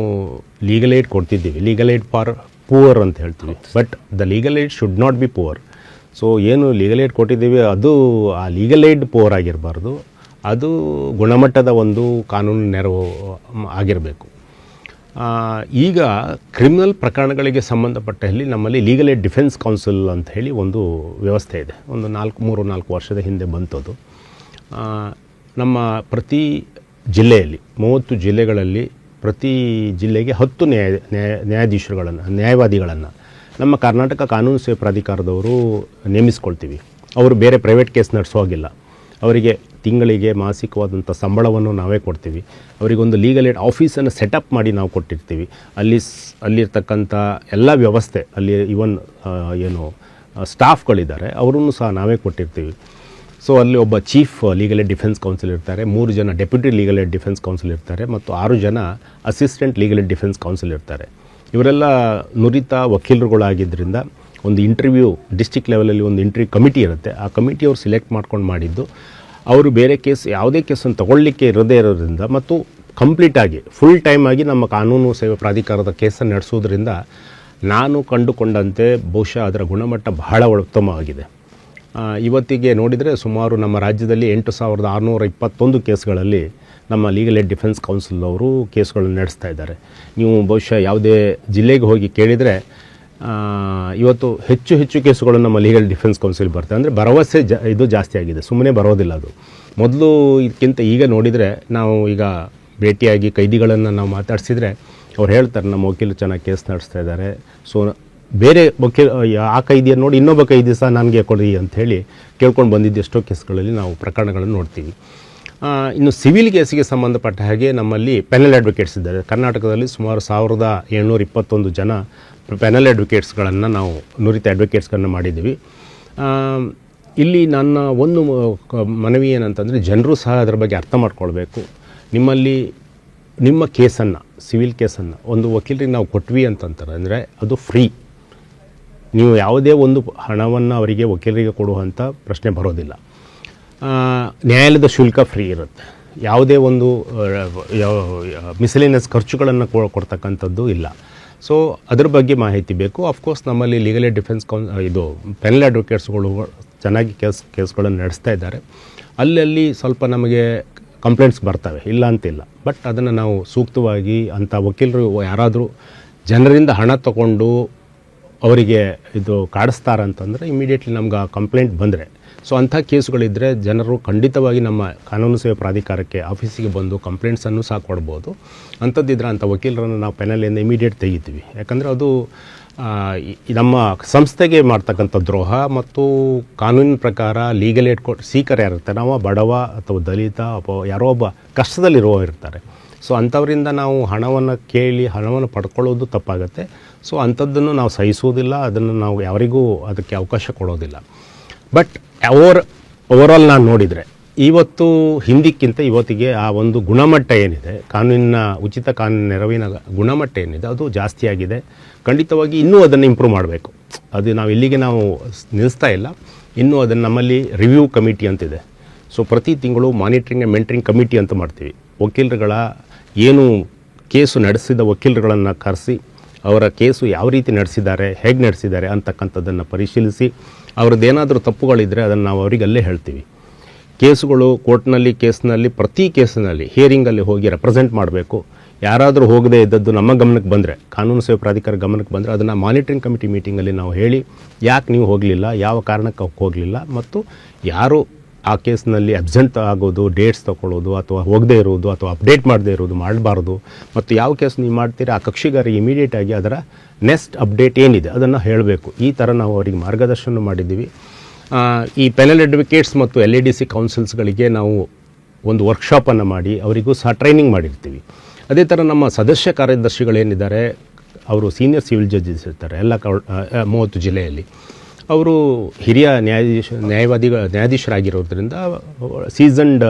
ಲೀಗಲ್ ಏಡ್ ಕೊಡ್ತಿದ್ದೀವಿ, ಲೀಗಲ್ ಏಡ್ ಫಾರ್ ಪೂವರ್ ಅಂತ ಹೇಳ್ತೀವಿ, but the legal aid should not be poor. So ಏನು ಲೀಗಲ್ ಏಡ್ ಕೊಟ್ಟಿದ್ದೀವಿ ಅದು ಆ ಲೀಗಲ್ ಏಡ್ ಪೂವರ್ ಆಗಿರಬಾರ್ದು, ಅದು ಗುಣಮಟ್ಟದ ಒಂದು ಕಾನೂನು ನೆರವು ಆಗಿರಬೇಕು. ಈಗ ಕ್ರಿಮಿನಲ್ ಪ್ರಕರಣಗಳಿಗೆ ಸಂಬಂಧಪಟ್ಟಲ್ಲಿ ನಮ್ಮಲ್ಲಿ ಲೀಗಲ್ ಏಡ್ ಡಿಫೆನ್ಸ್ ಕೌನ್ಸಿಲ್ ಅಂತ ಹೇಳಿ ಒಂದು ವ್ಯವಸ್ಥೆ ಇದೆ. ಒಂದು 3-4 ವರ್ಷದ ಹಿಂದೆ ಬಂತದು. ನಮ್ಮ ಪ್ರತಿ ಜಿಲ್ಲೆಯಲ್ಲಿ 30 ಜಿಲ್ಲೆಗಳಲ್ಲಿ ಪ್ರತಿ ಜಿಲ್ಲೆಗೆ 10 ನ್ಯಾಯವಾದಿಗಳನ್ನು ನಮ್ಮ ಕರ್ನಾಟಕ ಕಾನೂನು ಸೇವೆ ಪ್ರಾಧಿಕಾರದವರು ನೇಮಿಸ್ಕೊಳ್ತೀವಿ. ಅವರು ಬೇರೆ ಪ್ರೈವೇಟ್ ಕೇಸ್ ನಡೆಸೋ ಹಾಗಿಲ್ಲ. ಅವರಿಗೆ ತಿಂಗಳಿಗೆ ಮಾಸಿಕವಾದಂಥ ಸಂಬಳವನ್ನು ನಾವೇ ಕೊಡ್ತೀವಿ. ಅವರಿಗೊಂದು ಲೀಗಲ್ ಏಡ್ ಆಫೀಸನ್ನು ಸೆಟಪ್ ಮಾಡಿ ನಾವು ಕೊಟ್ಟಿರ್ತೀವಿ. ಅಲ್ಲಿರ್ತಕ್ಕಂಥ ಎಲ್ಲ ವ್ಯವಸ್ಥೆ, ಅಲ್ಲಿ ಇವನ್ ಏನು ಸ್ಟಾಫ್ಗಳಿದ್ದಾರೆ ಅವರನ್ನು ಸಹ ನಾವೇ ಕೊಟ್ಟಿರ್ತೀವಿ. ಸೊ ಅಲ್ಲಿ ಒಬ್ಬ chief legal aid defence counsel ಇರ್ತಾರೆ, 3 ಜನ deputy legal aid defence counsel ಇರ್ತಾರೆ ಮತ್ತು 6 ಜನ assistant legal aid defence counsel ಇರ್ತಾರೆ. ಇವರೆಲ್ಲ ನುರಿತ ವಕೀಲರುಗಳಾಗಿದ್ದರಿಂದ ಒಂದು ಇಂಟರ್ವ್ಯೂ ಡಿಸ್ಟಿಕ್ ಲೆವೆಲಲ್ಲಿ ಒಂದು ಇಂಟರ್ವ್ಯೂ ಕಮಿಟಿ ಇರುತ್ತೆ. ಆ ಕಮಿಟಿ ಅವರು ಸಿಲೆಕ್ಟ್ ಮಾಡ್ಕೊಂಡು ಮಾಡಿದ್ದು. ಅವರು ಬೇರೆ ಕೇಸ್ ಯಾವುದೇ ಕೇಸನ್ನು ತಗೊಳ್ಳಿಕ್ಕೆ ಇರದೇ ಇರೋದ್ರಿಂದ ಮತ್ತು ಕಂಪ್ಲೀಟಾಗಿ ಫುಲ್ ಟೈಮ್ ಆಗಿ ನಮ್ಮ ಕಾನೂನು ಸೇವೆ ಪ್ರಾಧಿಕಾರದ ಕೇಸನ್ನು ನಡೆಸೋದ್ರಿಂದ ನಾನು ಕಂಡುಕೊಂಡಂತೆ ಬಹುಶಃ ಅದರ ಗುಣಮಟ್ಟ ಬಹಳ ಉತ್ತಮವಾಗಿದೆ. ಇವತ್ತಿಗೆ ನೋಡಿದರೆ ಸುಮಾರು ನಮ್ಮ ರಾಜ್ಯದಲ್ಲಿ 8621 ಕೇಸ್ಗಳಲ್ಲಿ ನಮ್ಮ ಲೀಗಲ್ ಏಡ್ ಡಿಫೆನ್ಸ್ ಕೌನ್ಸಿಲ್ ಅವರು ಕೇಸ್ಗಳನ್ನು ನಡೆಸ್ತಾ ಇದ್ದಾರೆ. ನೀವು ಬಹುಶಃ ಯಾವುದೇ ಜಿಲ್ಲೆಗೆ ಹೋಗಿ ಕೇಳಿದರೆ ಇವತ್ತು ಹೆಚ್ಚು ಕೇಸುಗಳು ನಮ್ಮ ಲೀಗಲ್ ಡಿಫೆನ್ಸ್ ಕೌನ್ಸಿಲ್ ಬರ್ತದೆ. ಅಂದರೆ ಭರವಸೆ ಇದು ಜಾಸ್ತಿ ಆಗಿದೆ, ಸುಮ್ಮನೆ ಬರೋದಿಲ್ಲ ಅದು. ಮೊದಲು ಇದಕ್ಕಿಂತ ಈಗ ನೋಡಿದರೆ ನಾವು ಈಗ ಭೇಟಿಯಾಗಿ ಕೈದಿಗಳನ್ನು ನಾವು ಮಾತಾಡಿಸಿದರೆ ಅವ್ರು ಹೇಳ್ತಾರೆ ನಮ್ಮ ವಕೀಲರು ಚೆನ್ನಾಗಿ ಕೇಸ್ ನಡೆಸ್ತಾ ಇದ್ದಾರೆ. ಸೊ ಬೇರೆ ವಕೀಲ ಆ ಕೈದಿಯನ್ನು ನೋಡಿ ಇನ್ನೊಬ್ಬ ಕೈದಿ ಸಹ ನನಗೆ ಕೊಡಿ ಅಂಥೇಳಿ ಕೇಳ್ಕೊಂಡು ಬಂದಿದ್ದು ಎಷ್ಟೋ ಕೇಸ್ಗಳಲ್ಲಿ ನಾವು ಪ್ರಕರಣಗಳನ್ನು ನೋಡ್ತೀವಿ. ಇನ್ನು ಸಿವಿಲ್ ಕೇಸಿಗೆ ಸಂಬಂಧಪಟ್ಟ ಹಾಗೆ ನಮ್ಮಲ್ಲಿ ಪೆನಲ್ ಅಡ್ವೊಕೇಟ್ಸ್ ಇದ್ದಾರೆ. ಕರ್ನಾಟಕದಲ್ಲಿ ಸುಮಾರು 1721 ಜನ ಪೆನಲ್ ಅಡ್ವೊಕೇಟ್ಸ್ಗಳನ್ನು ನಾವು ನುರಿತ ಅಡ್ವೊಕೇಟ್ಸ್ಗಳನ್ನು ಮಾಡಿದ್ದೀವಿ. ಇಲ್ಲಿ ನನ್ನ ಒಂದು ಮನವಿ ಏನಂತಂದರೆ ಜನರು ಸಹ ಅದರ ಬಗ್ಗೆ ಅರ್ಥ ಮಾಡ್ಕೊಳ್ಬೇಕು. ನಿಮ್ಮ ಕೇಸನ್ನು, ಸಿವಿಲ್ ಕೇಸನ್ನು ಒಂದು ವಕೀಲರಿಗೆ ನಾವು ಕೊಟ್ವಿ ಅಂತಂತಾರೆ ಅಂದರೆ ಅದು ಫ್ರೀ. ನೀವು ಯಾವುದೇ ಒಂದು ಹಣವನ್ನು ಅವರಿಗೆ ವಕೀಲರಿಗೆ ಕೊಡುವಂಥ ಪ್ರಶ್ನೆ ಬರೋದಿಲ್ಲ. ನ್ಯಾಯಾಲಯದ ಶುಲ್ಕ ಫ್ರೀ ಇರುತ್ತೆ. ಯಾವುದೇ ಒಂದು ಮಿಸಲೇನಿಯಸ್ ಖರ್ಚುಗಳನ್ನು ಕೊಡ್ತಕ್ಕಂಥದ್ದು ಇಲ್ಲ. ಸೊ ಅದ್ರ ಬಗ್ಗೆ ಮಾಹಿತಿ ಬೇಕು. ಆಫ್ಕೋರ್ಸ್ ನಮ್ಮಲ್ಲಿ ಲೀಗಲ್ ಏಡ್ ಡಿಫೆನ್ಸ್ ಇದು ಪೆನಲ್ ಅಡ್ವೊಕೇಟ್ಸ್ಗಳು ಚೆನ್ನಾಗಿ ಕೇಸ್ಗಳನ್ನು ನಡೆಸ್ತಾ ಇದ್ದಾರೆ. ಅಲ್ಲಿ ಸ್ವಲ್ಪ ನಮಗೆ ಕಂಪ್ಲೇಂಟ್ಸ್ ಬರ್ತವೆ, ಇಲ್ಲ ಅಂತಿಲ್ಲ. ಬಟ್ ಅದನ್ನು ನಾವು ಸೂಕ್ತವಾಗಿ ಅಂಥ ವಕೀಲರು ಯಾರಾದರೂ ಜನರಿಂದ ಹಣ ತಗೊಂಡು ಅವರಿಗೆ ಇದು ಕಾಡಿಸ್ತಾರಂತಂದರೆ ಇಮಿಡಿಯೇಟ್ಲಿ ನಮ್ಗೆ ಆ ಕಂಪ್ಲೇಂಟ್ ಬಂದರೆ, ಸೊ ಅಂಥ ಕೇಸುಗಳಿದ್ದರೆ ಜನರು ಖಂಡಿತವಾಗಿ ನಮ್ಮ ಕಾನೂನು ಸೇವೆ ಪ್ರಾಧಿಕಾರಕ್ಕೆ ಆಫೀಸಿಗೆ ಬಂದು ಕಂಪ್ಲೇಂಟ್ಸನ್ನು ಸಹ ಕೊಡ್ಬೋದು. ಅಂಥದ್ದಿದ್ರೆ ಅಂಥ ವಕೀಲರನ್ನು ನಾವು ಪೆನಲಿಂದ ಇಮಿಡಿಯೇಟ್ ತೆಗಿತೀವಿ. ಯಾಕಂದರೆ ಅದು ನಮ್ಮ ಸಂಸ್ಥೆಗೆ ಮಾಡ್ತಕ್ಕಂಥ ದ್ರೋಹ ಮತ್ತು ಕಾನೂನಿನ ಪ್ರಕಾರ ಲೀಗಲ್ ಏಡ್ ಸೀಕರ್ ಯಾರಿರ್ತಾರೆ, ನಾವು ಬಡವ ಅಥವಾ ದಲಿತ ಅಥವಾ ಯಾರೋ ಒಬ್ಬ ಕಷ್ಟದಲ್ಲಿರುವ ಇರ್ತಾರೆ. ಸೊ ಅಂಥವರಿಂದ ನಾವು ಹಣವನ್ನು ಕೇಳಿ ಹಣವನ್ನು ಪಡ್ಕೊಳ್ಳೋದು ತಪ್ಪಾಗುತ್ತೆ. ಸೊ ಅಂಥದ್ದನ್ನು ನಾವು ಸಹಿಸುವುದಿಲ್ಲ, ಅದನ್ನು ನಾವು ಯಾರಿಗೂ ಅದಕ್ಕೆ ಅವಕಾಶ ಕೊಡೋದಿಲ್ಲ. ಬಟ್ ಓವರಾಲ್ ನಾನು ನೋಡಿದರೆ ಇವತ್ತು ಹಿಂದಕ್ಕಿಂತ ಇವತ್ತಿಗೆ ಆ ಒಂದು ಗುಣಮಟ್ಟ ಏನಿದೆ, ಕಾನೂನಿನ ಉಚಿತ ಕಾನೂನು ನೆರವಿನ ಗುಣಮಟ್ಟ ಏನಿದೆ ಅದು ಜಾಸ್ತಿ ಆಗಿದೆ. ಖಂಡಿತವಾಗಿ ಇನ್ನೂ ಅದನ್ನು ಇಂಪ್ರೂವ್ ಮಾಡಬೇಕು. ಅದು ನಾವು ಇಲ್ಲಿಗೆ ನಾವು ನಿಲ್ಲಿಸ್ತಾ ಇಲ್ಲ. ಇನ್ನೂ ಅದನ್ನು ನಮ್ಮಲ್ಲಿ ರಿವ್ಯೂ ಕಮಿಟಿ ಅಂತಿದೆ. ಸೊ ಪ್ರತಿ ತಿಂಗಳು ಮಾನಿಟ್ರಿಂಗ್ ಆ್ಯಂಡ್ ಮೆಂಟ್ರಿಂಗ್ ಕಮಿಟಿ ಅಂತ ಮಾಡ್ತೀವಿ. ವಕೀಲರುಗಳ ಏನು ಕೇಸು ನಡೆಸಿದ ವಕೀಲರುಗಳನ್ನು ಕರೆಸಿ ಅವರ ಕೇಸು ಯಾವ ರೀತಿ ನಡೆಸಿದ್ದಾರೆ, ಹೇಗೆ ನಡೆಸಿದ್ದಾರೆ ಅಂತಕ್ಕಂಥದ್ದನ್ನು ಪರಿಶೀಲಿಸಿ ಅವ್ರದ್ದೇನಾದರೂ ತಪ್ಪುಗಳಿದ್ದರೆ ಅದನ್ನು ನಾವು ಅವರಿಗಲ್ಲೇ ಹೇಳ್ತೀವಿ. ಕೇಸುಗಳು ಕೋರ್ಟ್ನಲ್ಲಿ ಕೇಸ್ನಲ್ಲಿ ಪ್ರತಿ ಕೇಸಿನಲ್ಲಿ ಹಿಯರಿಂಗಲ್ಲಿ ಹೋಗಿ ರೆಪ್ರೆಸೆಂಟ್ ಮಾಡಬೇಕು. ಯಾರಾದರೂ ಹೋಗದೇ ಇದ್ದದ್ದು ನಮ್ಮ ಗಮನಕ್ಕೆ ಬಂದರೆ, ಕಾನೂನು ಸೇವೆ ಪ್ರಾಧಿಕಾರ ಗಮನಕ್ಕೆ ಬಂದರೆ ಅದನ್ನು ಮಾನಿಟ್ರಿಂಗ್ ಕಮಿಟಿ ಮೀಟಿಂಗಲ್ಲಿ ನಾವು ಹೇಳಿ ಯಾಕೆ ನೀವು ಹೋಗಲಿಲ್ಲ, ಯಾವ ಕಾರಣಕ್ಕೆ ಹೋಗಲಿಲ್ಲ ಮತ್ತು ಯಾರು ಆ ಕೇಸ್ನಲ್ಲಿ ಅಬ್ಸೆಂಟ್ ಆಗೋದು, ಡೇಟ್ಸ್ ತೊಗೊಳ್ಳೋದು ಅಥವಾ ಹೋಗದೇ ಇರೋದು ಅಥವಾ ಅಪ್ಡೇಟ್ ಮಾಡದೇ ಇರೋದು ಮಾಡಬಾರ್ದು. ಮತ್ತು ಯಾವ ಕೇಸ್ ನೀವು ಮಾಡ್ತೀರಾ ಆ ಕಕ್ಷಿಗಾರಿಗೆ ಇಮಿಡಿಯೇಟಾಗಿ ಅದರ ನೆಕ್ಸ್ಟ್ ಅಪ್ಡೇಟ್ ಏನಿದೆ ಅದನ್ನು ಹೇಳಬೇಕು. ಈ ಥರ ನಾವು ಅವರಿಗೆ ಮಾರ್ಗದರ್ಶನ ಮಾಡಿದ್ದೀವಿ. ಈ ಪೆನಲ್ ಅಡ್ವೊಕೇಟ್ಸ್ ಮತ್ತು LADC ಕೌನ್ಸಿಲ್ಸ್ಗಳಿಗೆ ನಾವು ಒಂದು ವರ್ಕ್ಶಾಪನ್ನು ಮಾಡಿ ಅವರಿಗೂ ಸಹ ಟ್ರೈನಿಂಗ್ ಮಾಡಿರ್ತೀವಿ. ಅದೇ ಥರ ನಮ್ಮ ಸದಸ್ಯ ಕಾರ್ಯದರ್ಶಿಗಳೇನಿದ್ದಾರೆ ಅವರು ಸೀನಿಯರ್ ಸಿವಿಲ್ ಜಡ್ಜಸ್ ಇರ್ತಾರೆ ಎಲ್ಲ 30 ಜಿಲ್ಲೆಯಲ್ಲಿ. ಅವರು ಹಿರಿಯ ನ್ಯಾಯಾಧೀಶರಾಗಿರೋದ್ರಿಂದ, ಸೀಸನ್ಡ್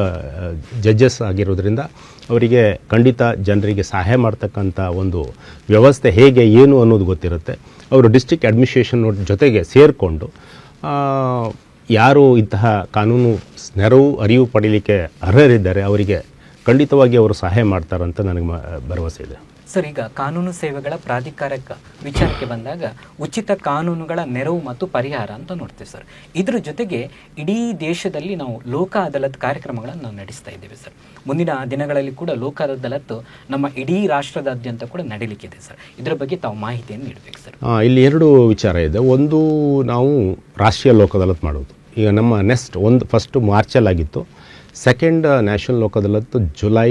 ಜಡ್ಜಸ್ ಆಗಿರೋದ್ರಿಂದ ಅವರಿಗೆ ಖಂಡಿತ ಜನರಿಗೆ ಸಹಾಯ ಮಾಡ್ತಕ್ಕಂಥ ಒಂದು ವ್ಯವಸ್ಥೆ ಹೇಗೆ ಏನು ಅನ್ನೋದು ಗೊತ್ತಿರುತ್ತೆ. ಅವರು ಡಿಸ್ಟ್ರಿಕ್ಟ್ ಅಡ್ಮಿನಿಸ್ಟ್ರೇಷನ್ ಜೊತೆಗೆ ಸೇರಿಕೊಂಡು ಯಾರು ಇಂತಹ ಕಾನೂನು ನೆರವು ಅರಿವು ಪಡೀಲಿಕ್ಕೆ ಅರ್ಹರಿದ್ದಾರೆ ಅವರಿಗೆ ಖಂಡಿತವಾಗಿ ಅವರು ಸಹಾಯ ಮಾಡ್ತಾರಂತ ನನಗೆ ಭರವಸೆ ಇದೆ. ಸರ್, ಈಗ ಕಾನೂನು ಸೇವೆಗಳ ಪ್ರಾಧಿಕಾರಕ್ಕೆ ವಿಚಾರಕ್ಕೆ ಬಂದಾಗ ಉಚಿತ ಕಾನೂನುಗಳ ನೆರವು ಮತ್ತು ಪರಿಹಾರ ಅಂತ ನೋಡ್ತೀವಿ ಸರ್. ಇದ್ರ ಜೊತೆಗೆ ಇಡೀ ದೇಶದಲ್ಲಿ ನಾವು ಲೋಕ ಅದಾಲತ್ ಕಾರ್ಯಕ್ರಮಗಳನ್ನು ನಾವು ನಡೆಸ್ತಾ ಇದ್ದೇವೆ ಸರ್. ಮುಂದಿನ ದಿನಗಳಲ್ಲಿ ಕೂಡ ಲೋಕ ಅದಾಲತ್ ನಮ್ಮ ಇಡೀ ರಾಷ್ಟ್ರದಾದ್ಯಂತ ಕೂಡ ನಡೀಲಿಕ್ಕಿದೆ ಸರ್. ಇದರ ಬಗ್ಗೆ ತಾವು ಮಾಹಿತಿಯನ್ನು ನೀಡಬೇಕು ಸರ್. ಇಲ್ಲಿ ಎರಡು ವಿಚಾರ ಇದೆ. ಒಂದು, ನಾವು ರಾಷ್ಟ್ರೀಯ ಲೋಕ ಅದಾಲತ್ ಮಾಡೋದು. ಈಗ ನಮ್ಮ first ಮಾರ್ಚಲ್ಲಾಗಿತ್ತು. Second national Lok Adalat July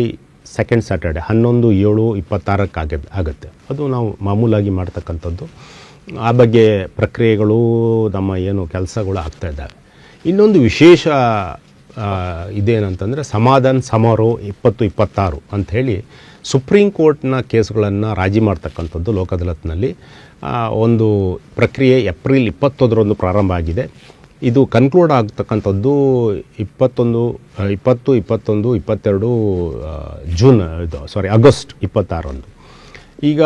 second Saturday 11/7/26 ಆಗುತ್ತೆ. ಅದು ನಾವು ಮಾಮೂಲಾಗಿ ಮಾಡ್ತಕ್ಕಂಥದ್ದು. ಆ ಬಗ್ಗೆ ಪ್ರಕ್ರಿಯೆಗಳು ನಮ್ಮ ಏನು ಕೆಲಸಗಳು ಆಗ್ತಾ ಇದ್ದಾವೆ. ಇನ್ನೊಂದು ವಿಶೇಷ ಇದೇನಂತಂದರೆ ಸಮಾಧಾನ ಸಮಾರೋಹ 2026 ಅಂಥೇಳಿ ಸುಪ್ರೀಂ ಕೋರ್ಟ್ನ ಕೇಸುಗಳನ್ನು ರಾಜಿ ಮಾಡ್ತಕ್ಕಂಥದ್ದು ಲೋಕ ಅದಾಲತ್ನಲ್ಲಿ ಒಂದು ಪ್ರಕ್ರಿಯೆ ಏಪ್ರಿಲ್ 21 ಪ್ರಾರಂಭ ಆಗಿದೆ. ಇದು ಕನ್ಕ್ಲೂಡ್ ಆಗ್ತಕ್ಕಂಥದ್ದು 20, 21, 22 ಆಗಸ್ಟ್ 26. ಈಗ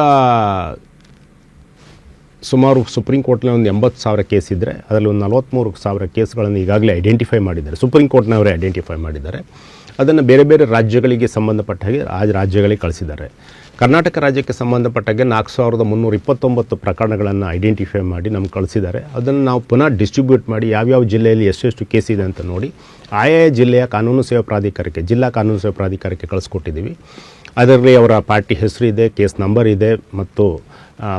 ಸುಮಾರು ಸುಪ್ರೀಂ ಕೋರ್ಟ್ನ ಒಂದು 80,000 ಕೇಸ್ ಇದ್ದರೆ ಅದರಲ್ಲಿ ಒಂದು 43,000 ಕೇಸ್ಗಳನ್ನು ಈಗಾಗಲೇ ಐಡೆಂಟಿಫೈ ಮಾಡಿದ್ದಾರೆ. ಸುಪ್ರೀಂ ಕೋರ್ಟ್ನವರೇ ಐಡೆಂಟಿಫೈ ಮಾಡಿದ್ದಾರೆ. ಅದನ್ನು ಬೇರೆ ಬೇರೆ ರಾಜ್ಯಗಳಿಗೆ ಸಂಬಂಧಪಟ್ಟ ಹಾಗೆ ಆ ರಾಜ್ಯಗಳಿಗೆ ಕಳಿಸಿದ್ದಾರೆ. ಕರ್ನಾಟಕ ರಾಜ್ಯಕ್ಕೆ ಸಂಬಂಧಪಟ್ಟಾಗೆ 4,329 ಪ್ರಕರಣಗಳನ್ನು ಐಡೆಂಟಿಫೈ ಮಾಡಿ ನಮ್ಗೆ ಕಳಿಸಿದ್ದಾರೆ. ಅದನ್ನು ನಾವು ಪುನಃ ಡಿಸ್ಟ್ರಿಬ್ಯೂಟ್ ಮಾಡಿ ಯಾವ್ಯಾವ ಜಿಲ್ಲೆಯಲ್ಲಿ ಎಷ್ಟೆಷ್ಟು ಕೇಸ್ ಇದೆ ಅಂತ ನೋಡಿ ಆಯಾ ಜಿಲ್ಲೆಯ ಕಾನೂನು ಸೇವಾ ಪ್ರಾಧಿಕಾರಕ್ಕೆ, ಜಿಲ್ಲಾ ಕಾನೂನು ಸೇವಾ ಪ್ರಾಧಿಕಾರಕ್ಕೆ ಕಳಿಸ್ಕೊಟ್ಟಿದ್ದೀವಿ. ಅದರಲ್ಲಿ ಅವರ ಪಾರ್ಟಿ ಹೆಸರಿದೆ, ಕೇಸ್ ನಂಬರ್ ಇದೆ ಮತ್ತು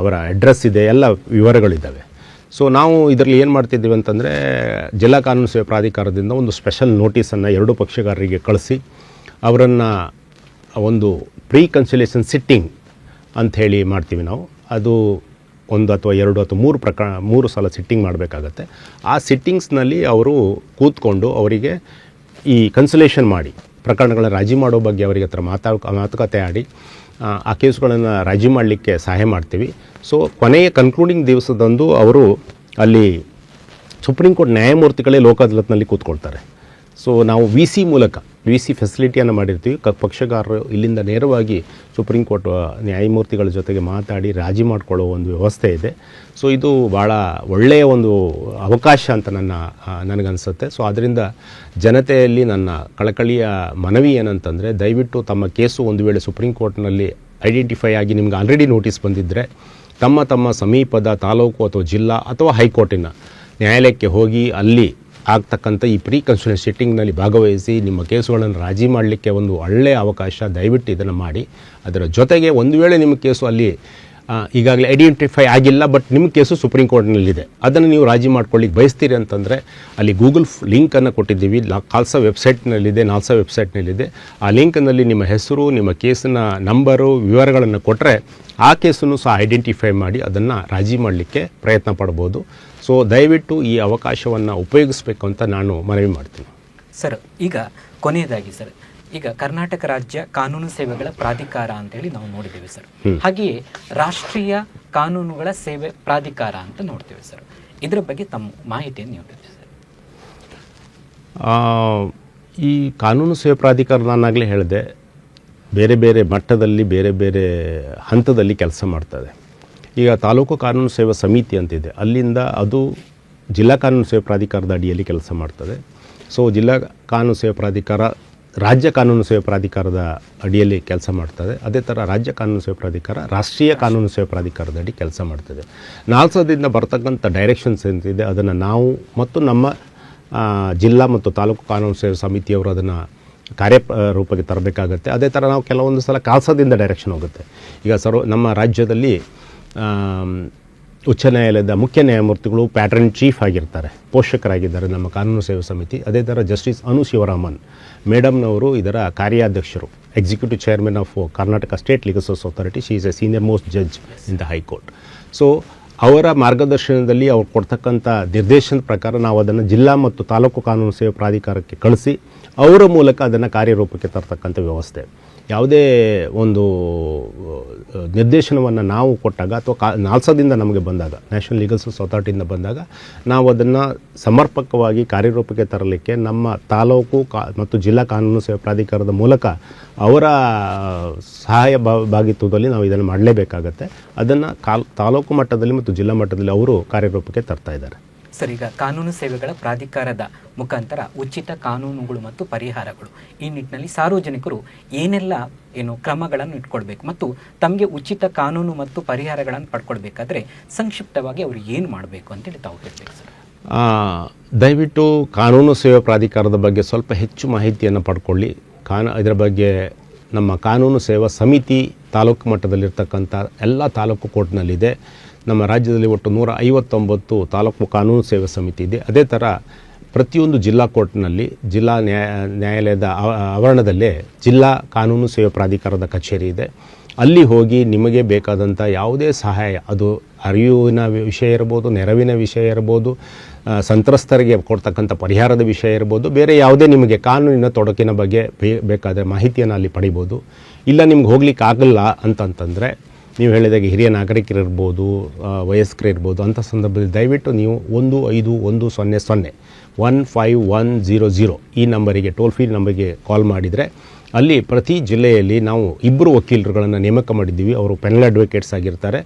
ಅವರ ಅಡ್ರೆಸ್ ಇದೆ, ಎಲ್ಲ ವಿವರಗಳಿದ್ದಾವೆ. ಸೊ ನಾವು ಇದರಲ್ಲಿ ಏನು ಮಾಡ್ತಿದ್ದೀವಿ ಅಂತಂದರೆ ಜಿಲ್ಲಾ ಕಾನೂನು ಸೇವಾ ಪ್ರಾಧಿಕಾರದಿಂದ ಒಂದು ಸ್ಪೆಷಲ್ ನೋಟಿಸನ್ನು 2 ಪಕ್ಷಗಾರರಿಗೆ ಕಳಿಸಿ ಅವರನ್ನು ಒಂದು ಪ್ರೀ ಕನ್ಸಿಲೇಷನ್ ಸಿಟ್ಟಿಂಗ್ ಅಂಥೇಳಿ ಮಾಡ್ತೀವಿ ನಾವು. ಅದು 1 ಅಥವಾ 2 ಅಥವಾ 3 ಸಲ ಸಿಟ್ಟಿಂಗ್ ಮಾಡಬೇಕಾಗತ್ತೆ. ಆ ಸಿಟ್ಟಿಂಗ್ಸ್ನಲ್ಲಿ ಅವರು ಕೂತ್ಕೊಂಡು ಅವರಿಗೆ ಈ ಕನ್ಸಲೇಷನ್ ಮಾಡಿ ಪ್ರಕರಣಗಳನ್ನು ರಾಜಿ ಮಾಡೋ ಬಗ್ಗೆ ಅವರಿಗೆ ಹತ್ರ ಮಾತುಕತೆ ಆಡಿ ಆ ಕೇಸುಗಳನ್ನು ರಾಜಿ ಮಾಡಲಿಕ್ಕೆ ಸಹಾಯ ಮಾಡ್ತೀವಿ. ಸೊ ಕೊನೆಯ ಕನ್ಕ್ಲೂಡಿಂಗ್ ದಿವಸದಂದು ಅವರು ಅಲ್ಲಿ ಸುಪ್ರೀಂ ಕೋರ್ಟ್ ನ್ಯಾಯಮೂರ್ತಿಗಳೇ ಲೋಕ ಅದಾಲತ್ನಲ್ಲಿ ಕೂತ್ಕೊಳ್ತಾರೆ. ಸೊ ನಾವು ವಿ ಸಿ ಫೆಸಿಲಿಟಿಯನ್ನು ಮಾಡಿರ್ತೀವಿ. ಪಕ್ಷಗಾರರು ಇಲ್ಲಿಂದ ನೇರವಾಗಿ ಸುಪ್ರೀಂ ಕೋರ್ಟ್ ನ್ಯಾಯಮೂರ್ತಿಗಳ ಜೊತೆಗೆ ಮಾತಾಡಿ ರಾಜಿ ಮಾಡಿಕೊಳ್ಳೋ ಒಂದು ವ್ಯವಸ್ಥೆ ಇದೆ. ಸೊ ಇದು ಭಾಳ ಒಳ್ಳೆಯ ಒಂದು ಅವಕಾಶ ಅಂತ ನನಗನ್ಸುತ್ತೆ. ಸೊ ಅದರಿಂದ ಜನತೆಯಲ್ಲಿ ನನ್ನ ಕಳಕಳಿಯ ಮನವಿ ಏನಂತಂದರೆ, ದಯವಿಟ್ಟು ತಮ್ಮ ಕೇಸು ಒಂದು ವೇಳೆ ಸುಪ್ರೀಂ ಕೋರ್ಟ್ನಲ್ಲಿ ಐಡೆಂಟಿಫೈ ಆಗಿ ನಿಮ್ಗೆ ಆಲ್ರೆಡಿ ನೋಟಿಸ್ ಬಂದಿದ್ದರೆ ತಮ್ಮ ಸಮೀಪದ ತಾಲೂಕು ಅಥವಾ ಜಿಲ್ಲಾ ಅಥವಾ ಹೈಕೋರ್ಟಿನ ನ್ಯಾಯಾಲಯಕ್ಕೆ ಹೋಗಿ ಅಲ್ಲಿ ಆಗ್ತಕ್ಕಂಥ ಈ ಪ್ರೀ ಕನ್ಸಲ್ಟೇಷನ್ ಸಿಟ್ಟಿಂಗ್ನಲ್ಲಿ ಭಾಗವಹಿಸಿ ನಿಮ್ಮ ಕೇಸುಗಳನ್ನು ರಾಜಿ ಮಾಡಲಿಕ್ಕೆ ಒಂದು ಒಳ್ಳೆಯ ಅವಕಾಶ. ದಯವಿಟ್ಟು ಇದನ್ನು ಮಾಡಿ. ಅದರ ಜೊತೆಗೆ ಒಂದು ವೇಳೆ ನಿಮ್ಮ ಕೇಸು ಅಲ್ಲಿ ಈಗಾಗಲೇ ಐಡೆಂಟಿಫೈ ಆಗಿಲ್ಲ, ಬಟ್ ನಿಮ್ಮ ಕೇಸು ಸುಪ್ರೀಂ ಕೋರ್ಟ್ನಲ್ಲಿದೆ, ಅದನ್ನು ನೀವು ರಾಜಿ ಮಾಡ್ಕೊಳ್ಳಿಕ್ಕೆ ಬಯಸ್ತೀರಿ ಅಂತಂದರೆ ಅಲ್ಲಿ ಗೂಗಲ್ ಲಿಂಕನ್ನು ಕೊಟ್ಟಿದ್ದೀವಿ. ನಾಲ್ಸಾ ವೆಬ್ಸೈಟ್ನಲ್ಲಿದೆ. ಆ ಲಿಂಕ್ನಲ್ಲಿ ನಿಮ್ಮ ಹೆಸರು, ನಿಮ್ಮ ಕೇಸಿನ ನಂಬರು, ವಿವರಗಳನ್ನು ಕೊಟ್ಟರೆ ಆ ಕೇಸನ್ನು ಸಹ ಐಡೆಂಟಿಫೈ ಮಾಡಿ ಅದನ್ನು ರಾಜಿ ಮಾಡಲಿಕ್ಕೆ ಪ್ರಯತ್ನ ಪಡ್ಬೋದು. ಸೊ ದಯವಿಟ್ಟು ಈ ಅವಕಾಶವನ್ನು ಉಪಯೋಗಿಸಬೇಕು ಅಂತ ನಾನು ಮನವಿ ಮಾಡ್ತೀನಿ. ಸರ್, ಈಗ ಕೊನೆಯದಾಗಿ ಸರ್, ಈಗ ಕರ್ನಾಟಕ ರಾಜ್ಯ ಕಾನೂನು ಸೇವೆಗಳ ಪ್ರಾಧಿಕಾರ ಅಂತೇಳಿ ನಾವು ನೋಡಿದ್ದೇವೆ ಸರ್. ಹಾಗೆಯೇ ರಾಷ್ಟ್ರೀಯ ಕಾನೂನುಗಳ ಸೇವೆ ಪ್ರಾಧಿಕಾರ ಅಂತ ನೋಡ್ತೇವೆ ಸರ್. ಇದರ ಬಗ್ಗೆ ತಮ್ಮ ಮಾಹಿತಿಯನ್ನು ನೀಡುತ್ತೆ ಸರ್. ಈ ಕಾನೂನು ಸೇವೆ ಪ್ರಾಧಿಕಾರ ನಾನಾಗಲೇ ಹೇಳಿದೆ, ಬೇರೆ ಬೇರೆ ಮಟ್ಟದಲ್ಲಿ ಬೇರೆ ಬೇರೆ ಹಂತದಲ್ಲಿ ಕೆಲಸ ಮಾಡ್ತದೆ. ಈಗ ತಾಲೂಕು ಕಾನೂನು ಸೇವಾ ಸಮಿತಿ ಅಂತಿದೆ, ಅಲ್ಲಿಂದ ಅದು ಜಿಲ್ಲಾ ಕಾನೂನು ಸೇವಾ ಪ್ರಾಧಿಕಾರದ ಅಡಿಯಲ್ಲಿ ಕೆಲಸ ಮಾಡ್ತದೆ. ಸೊ ಜಿಲ್ಲಾ ಕಾನೂನು ಸೇವಾ ಪ್ರಾಧಿಕಾರ ರಾಜ್ಯ ಕಾನೂನು ಸೇವಾ ಪ್ರಾಧಿಕಾರದ ಅಡಿಯಲ್ಲಿ ಕೆಲಸ ಮಾಡ್ತದೆ. ಅದೇ ಥರ ರಾಜ್ಯ ಕಾನೂನು ಸೇವಾ ಪ್ರಾಧಿಕಾರ ರಾಷ್ಟ್ರೀಯ ಕಾನೂನು ಸೇವಾ ಪ್ರಾಧಿಕಾರದ ಅಡಿ ಕೆಲಸ ಮಾಡ್ತದೆ. ನಾಲ್ಸದಿಂದ ಬರ್ತಕ್ಕಂಥ ಡೈರೆಕ್ಷನ್ಸ್ ಏನಿದೆ ಅದನ್ನು ನಾವು ಮತ್ತು ನಮ್ಮ ಜಿಲ್ಲಾ ಮತ್ತು ತಾಲೂಕು ಕಾನೂನು ಸೇವಾ ಸಮಿತಿಯವರು ಅದನ್ನು ಕಾರ್ಯರೂಪಕ್ಕೆ ತರಬೇಕಾಗತ್ತೆ. ಅದೇ ಥರ ನಾವು ಕೆಲವೊಂದು ಸಲ ಕಾಲ್ಸದಿಂದ ಡೈರೆಕ್ಷನ್ ಹೋಗುತ್ತೆ. ಈಗ ನಮ್ಮ ರಾಜ್ಯದಲ್ಲಿ ಉಚ್ಚ ನ್ಯಾಯಾಲಯದ ಮುಖ್ಯ ನ್ಯಾಯಮೂರ್ತಿಗಳು ಪ್ಯಾಟ್ರನ್ ಚೀಫ್ ಆಗಿರ್ತಾರೆ, ಪೋಷಕರಾಗಿದ್ದಾರೆ ನಮ್ಮ ಕಾನೂನು ಸೇವಾ ಸಮಿತಿ. ಅದೇ ಥರ ಜಸ್ಟಿಸ್ ಅನು ಶಿವರಾಮನ್ ಮೇಡಮ್ನವರು ಇದರ ಕಾರ್ಯಾಧ್ಯಕ್ಷರು, executive chairman of Karnataka state legal service authority. She is a senior most judge in the high court. So ಅವರ ಮಾರ್ಗದರ್ಶನದಲ್ಲಿ ಅವ್ರು ಕೊಡ್ತಕ್ಕಂಥ ನಿರ್ದೇಶನದ ಪ್ರಕಾರ ನಾವು ಅದನ್ನು ಜಿಲ್ಲಾ ಮತ್ತು ತಾಲೂಕು ಕಾನೂನು ಸೇವಾ ಪ್ರಾಧಿಕಾರಕ್ಕೆ ಕಳಿಸಿ ಅವರ ಮೂಲಕ ಅದನ್ನು ಕಾರ್ಯರೂಪಕ್ಕೆ ತರ್ತಕ್ಕಂಥ ವ್ಯವಸ್ಥೆ. ಯಾವುದೇ ಒಂದು ನಿರ್ದೇಶನವನ್ನು ನಾವು ಕೊಟ್ಟಾಗ ಅಥವಾ ನಾಲ್ಸದಿಂದ ನಮಗೆ ಬಂದಾಗ, ನ್ಯಾಷನಲ್ ಲೀಗಲ್ ಸರ್ವಿಸ್ ಅಥಾರಿಟಿಯಿಂದ ಬಂದಾಗ ನಾವು ಅದನ್ನು ಸಮರ್ಪಕವಾಗಿ ಕಾರ್ಯರೂಪಕ್ಕೆ ತರಲಿಕ್ಕೆ ನಮ್ಮ ತಾಲೂಕು ಮತ್ತು ಜಿಲ್ಲಾ ಕಾನೂನು ಸೇವಾ ಪ್ರಾಧಿಕಾರದ ಮೂಲಕ ಅವರ ಸಹಾಯ ಭಾಗಿತ್ವದಲ್ಲಿ ನಾವು ಇದನ್ನು ಮಾಡಲೇಬೇಕಾಗತ್ತೆ. ಅದನ್ನು ತಾಲೂಕು ಮಟ್ಟದಲ್ಲಿ ಮತ್ತು ಜಿಲ್ಲಾ ಮಟ್ಟದಲ್ಲಿ ಅವರು ಕಾರ್ಯರೂಪಕ್ಕೆ ತರ್ತಾ ಇದ್ದಾರೆ. ಸರ್, ಈಗ ಕಾನೂನು ಸೇವೆಗಳ ಪ್ರಾಧಿಕಾರದ ಮುಖಾಂತರ ಉಚಿತ ಕಾನೂನುಗಳು ಮತ್ತು ಪರಿಹಾರಗಳು ಈ ನಿಟ್ಟಿನಲ್ಲಿ ಸಾರ್ವಜನಿಕರು ಏನೆಲ್ಲ ಕ್ರಮಗಳನ್ನು ಇಟ್ಕೊಳ್ಬೇಕು ಮತ್ತು ತಮಗೆ ಉಚಿತ ಕಾನೂನು ಮತ್ತು ಪರಿಹಾರಗಳನ್ನು ಪಡ್ಕೊಳ್ಬೇಕಾದ್ರೆ ಸಂಕ್ಷಿಪ್ತವಾಗಿ ಅವರು ಏನು ಮಾಡಬೇಕು ಅಂತೇಳಿ ತಾವು ಹೇಳಬೇಕು ಸರ್. ದಯವಿಟ್ಟು ಕಾನೂನು ಸೇವಾ ಪ್ರಾಧಿಕಾರದ ಬಗ್ಗೆ ಸ್ವಲ್ಪ ಹೆಚ್ಚು ಮಾಹಿತಿಯನ್ನು ಪಡ್ಕೊಳ್ಳಿ. ಇದರ ಬಗ್ಗೆ ನಮ್ಮ ಕಾನೂನು ಸೇವಾ ಸಮಿತಿ ತಾಲೂಕು ಮಟ್ಟದಲ್ಲಿರ್ತಕ್ಕಂಥ ಎಲ್ಲ ತಾಲೂಕು ಕೋರ್ಟ್ನಲ್ಲಿದೆ. ನಮ್ಮ ರಾಜ್ಯದಲ್ಲಿ ಒಟ್ಟು 159 ತಾಲೂಕು ಕಾನೂನು ಸೇವಾ ಸಮಿತಿ ಇದೆ. ಅದೇ ಥರ ಪ್ರತಿಯೊಂದು ಜಿಲ್ಲಾ ಕೋರ್ಟ್ನಲ್ಲಿ ಜಿಲ್ಲಾ ನ್ಯಾಯಾಲಯದ ಆವರಣದಲ್ಲೇ ಜಿಲ್ಲಾ ಕಾನೂನು ಸೇವಾ ಪ್ರಾಧಿಕಾರದ ಕಚೇರಿ ಇದೆ. ಅಲ್ಲಿ ಹೋಗಿ ನಿಮಗೆ ಬೇಕಾದಂಥ ಯಾವುದೇ ಸಹಾಯ, ಅದು ಅರಿವಿನ ವಿಷಯ ಇರ್ಬೋದು, ನೆರವಿನ ವಿಷಯ ಇರ್ಬೋದು, ಸಂತ್ರಸ್ತರಿಗೆ ಕೊಡ್ತಕ್ಕಂಥ ಪರಿಹಾರದ ವಿಷಯ ಇರ್ಬೋದು, ಬೇರೆ ಯಾವುದೇ ನಿಮಗೆ ಕಾನೂನಿನ ತೊಡಕಿನ ಬಗ್ಗೆ ಬೇಕಾದ ಮಾಹಿತಿಯನ್ನು ಅಲ್ಲಿ ಪಡಿಬೋದು. ಇಲ್ಲ ನಿಮ್ಗೆ ಹೋಗ್ಲಿಕ್ಕೆ ಆಗಲ್ಲ ಅಂತಂತಂದರೆ ನೀವು ಹೇಳಿದಾಗೆ ಹಿರಿಯ ನಾಗರಿಕರಿರ್ಬೋದು, ವಯಸ್ಕರಿರ್ಬೋದು, ಅಂಥ ಸಂದರ್ಭದಲ್ಲಿ ದಯವಿಟ್ಟು ನೀವು 1510 15100 ಈ ನಂಬರಿಗೆ, ಟೋಲ್ ಫ್ರೀ ನಂಬರಿಗೆ ಕಾಲ್ ಮಾಡಿದರೆ ಅಲ್ಲಿ ಪ್ರತಿ ಜಿಲ್ಲೆಯಲ್ಲಿ ನಾವು 2 ವಕೀಲರುಗಳನ್ನು ನೇಮಕ ಮಾಡಿದ್ದೀವಿ. ಅವರು ಪೆನಲ್ ಅಡ್ವೊಕೇಟ್ಸ್ ಆಗಿರ್ತಾರೆ.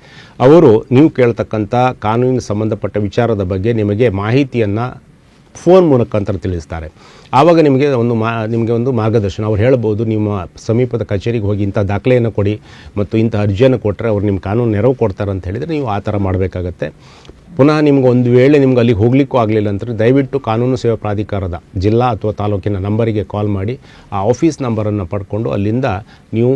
ಅವರು ನೀವು ಕೇಳ್ತಕ್ಕಂಥ ಕಾನೂನಿಗೆ ಸಂಬಂಧಪಟ್ಟ ವಿಚಾರದ ಬಗ್ಗೆ ನಿಮಗೆ ಮಾಹಿತಿಯನ್ನು ಫೋನ್ ಮುಖಾಂತರ ತಿಳಿಸ್ತಾರೆ. ಆವಾಗ ನಿಮಗೆ ಒಂದು ಮಾರ್ಗದರ್ಶನ ಅವ್ರು ಹೇಳ್ಬೋದು. ನಿಮ್ಮ ಸಮೀಪದ ಕಚೇರಿಗೆ ಹೋಗಿ ಇಂಥ ದಾಖಲೆಯನ್ನು ಕೊಡಿ ಮತ್ತು ಇಂಥ ಅರ್ಜಿಯನ್ನು ಕೊಟ್ಟರೆ ಅವ್ರು ನಿಮ್ಮ ಕಾನೂನು ನೆರವು ಕೊಡ್ತಾರೆ ಅಂತ ಹೇಳಿದರೆ ನೀವು ಆ ಥರ ಮಾಡಬೇಕಾಗತ್ತೆ. ಪುನಃ ನಿಮ್ಗೆ ಒಂದು ವೇಳೆ ನಿಮ್ಗೆ ಅಲ್ಲಿಗೆ ಹೋಗಲಿಕ್ಕೂ ಆಗಲಿಲ್ಲ ಅಂತಂದರೆ ದಯವಿಟ್ಟು ಕಾನೂನು ಸೇವಾ ಪ್ರಾಧಿಕಾರದ ಜಿಲ್ಲಾ ಅಥವಾ ತಾಲೂಕಿನ ನಂಬರಿಗೆ ಕಾಲ್ ಮಾಡಿ ಆ ಆಫೀಸ್ ನಂಬರನ್ನು ಪಡ್ಕೊಂಡು ಅಲ್ಲಿಂದ ನೀವು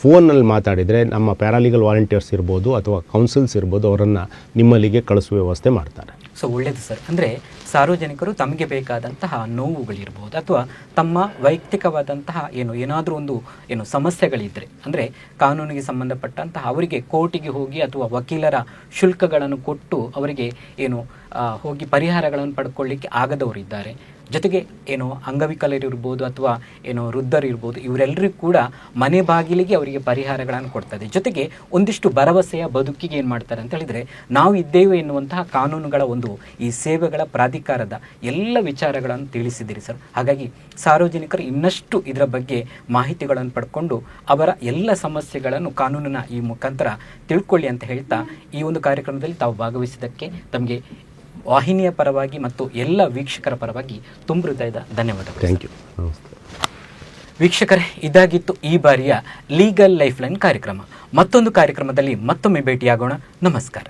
ಫೋನ್ನಲ್ಲಿ ಮಾತಾಡಿದರೆ ನಮ್ಮ ಪ್ಯಾರಾಲೀಗಲ್ ವಾಲಂಟಿಯರ್ಸ್ ಇರ್ಬೋದು ಅಥವಾ ಕೌನ್ಸಿಲ್ಸ್ ಇರ್ಬೋದು, ಅವರನ್ನು ನಿಮ್ಮಲ್ಲಿಗೆ ಕಳಿಸುವ ವ್ಯವಸ್ಥೆ ಮಾಡ್ತಾರೆ. ಸೊ ಒಳ್ಳೆಯದು ಸರ್. ಅಂದರೆ ಸಾರ್ವಜನಿಕರು ತಮಗೆ ಬೇಕಾದಂತಹ ನೋವುಗಳಿರ್ಬೋದು ಅಥವಾ ತಮ್ಮ ವೈಯಕ್ತಿಕವಾದಂತಹ ಏನಾದರೂ ಒಂದು ಸಮಸ್ಯೆಗಳಿದ್ದರೆ, ಅಂದರೆ ಕಾನೂನಿಗೆ ಸಂಬಂಧಪಟ್ಟಂತಹ ಅವರಿಗೆ ಕೋರ್ಟಿಗೆ ಹೋಗಿ ಅಥವಾ ವಕೀಲರ ಶುಲ್ಕಗಳನ್ನು ಕೊಟ್ಟು ಅವರಿಗೆ ಹೋಗಿ ಪರಿಹಾರಗಳನ್ನು ಪಡ್ಕೊಳ್ಳಿಕ್ಕೆ ಆಗದವರಿದ್ದಾರೆ. ಜೊತೆಗೆ ಅಂಗವಿಕಲರಿರ್ಬೋದು ಅಥವಾ ವೃದ್ಧರಿರ್ಬೋದು, ಇವರೆಲ್ಲರಿಗೂ ಕೂಡ ಮನೆ ಬಾಗಿಲಿಗೆ ಅವರಿಗೆ ಪರಿಹಾರಗಳನ್ನು ಕೊಡ್ತದೆ. ಜೊತೆಗೆ ಒಂದಿಷ್ಟು ಭರವಸೆಯ ಬದುಕಿಗೆ ಏನು ಮಾಡ್ತಾರೆ ಅಂತ ಹೇಳಿದರೆ, ನಾವು ಇದ್ದೇವೆ ಎನ್ನುವಂತಹ ಕಾನೂನುಗಳ ಈ ಸೇವೆಗಳ ಪ್ರಾಧಿಕಾರದ ಎಲ್ಲ ವಿಚಾರಗಳನ್ನು ತಿಳಿಸಿದ್ದೀರಿ ಸರ್. ಹಾಗಾಗಿ ಸಾರ್ವಜನಿಕರು ಇನ್ನಷ್ಟು ಇದರ ಬಗ್ಗೆ ಮಾಹಿತಿಗಳನ್ನು ಪಡ್ಕೊಂಡು ಅವರ ಎಲ್ಲ ಸಮಸ್ಯೆಗಳನ್ನು ಕಾನೂನಿನ ಈ ಮುಖಾಂತರ ತಿಳ್ಕೊಳ್ಳಿ ಅಂತ ಹೇಳ್ತಾ ಈ ಒಂದು ಕಾರ್ಯಕ್ರಮದಲ್ಲಿ ತಾವು ಭಾಗವಹಿಸಿದ್ದಕ್ಕೆ ತಮಗೆ ವಾಹಿನಿಯ ಪರವಾಗಿ ಮತ್ತು ಎಲ್ಲ ವೀಕ್ಷಕರ ಪರವಾಗಿ ತುಂಬ ಹೃದಯದ ಧನ್ಯವಾದಗಳು. Thank you. ವೀಕ್ಷಕರೇ, ಇದಾಗಿತ್ತು ಈ ಬಾರಿಯ ಲೀಗಲ್ ಲೈಫ್ ಲೈನ್ ಕಾರ್ಯಕ್ರಮ. ಮತ್ತೊಂದು ಕಾರ್ಯಕ್ರಮದಲ್ಲಿ ಮತ್ತೊಮ್ಮೆ ಭೇಟಿಯಾಗೋಣ. ನಮಸ್ಕಾರ.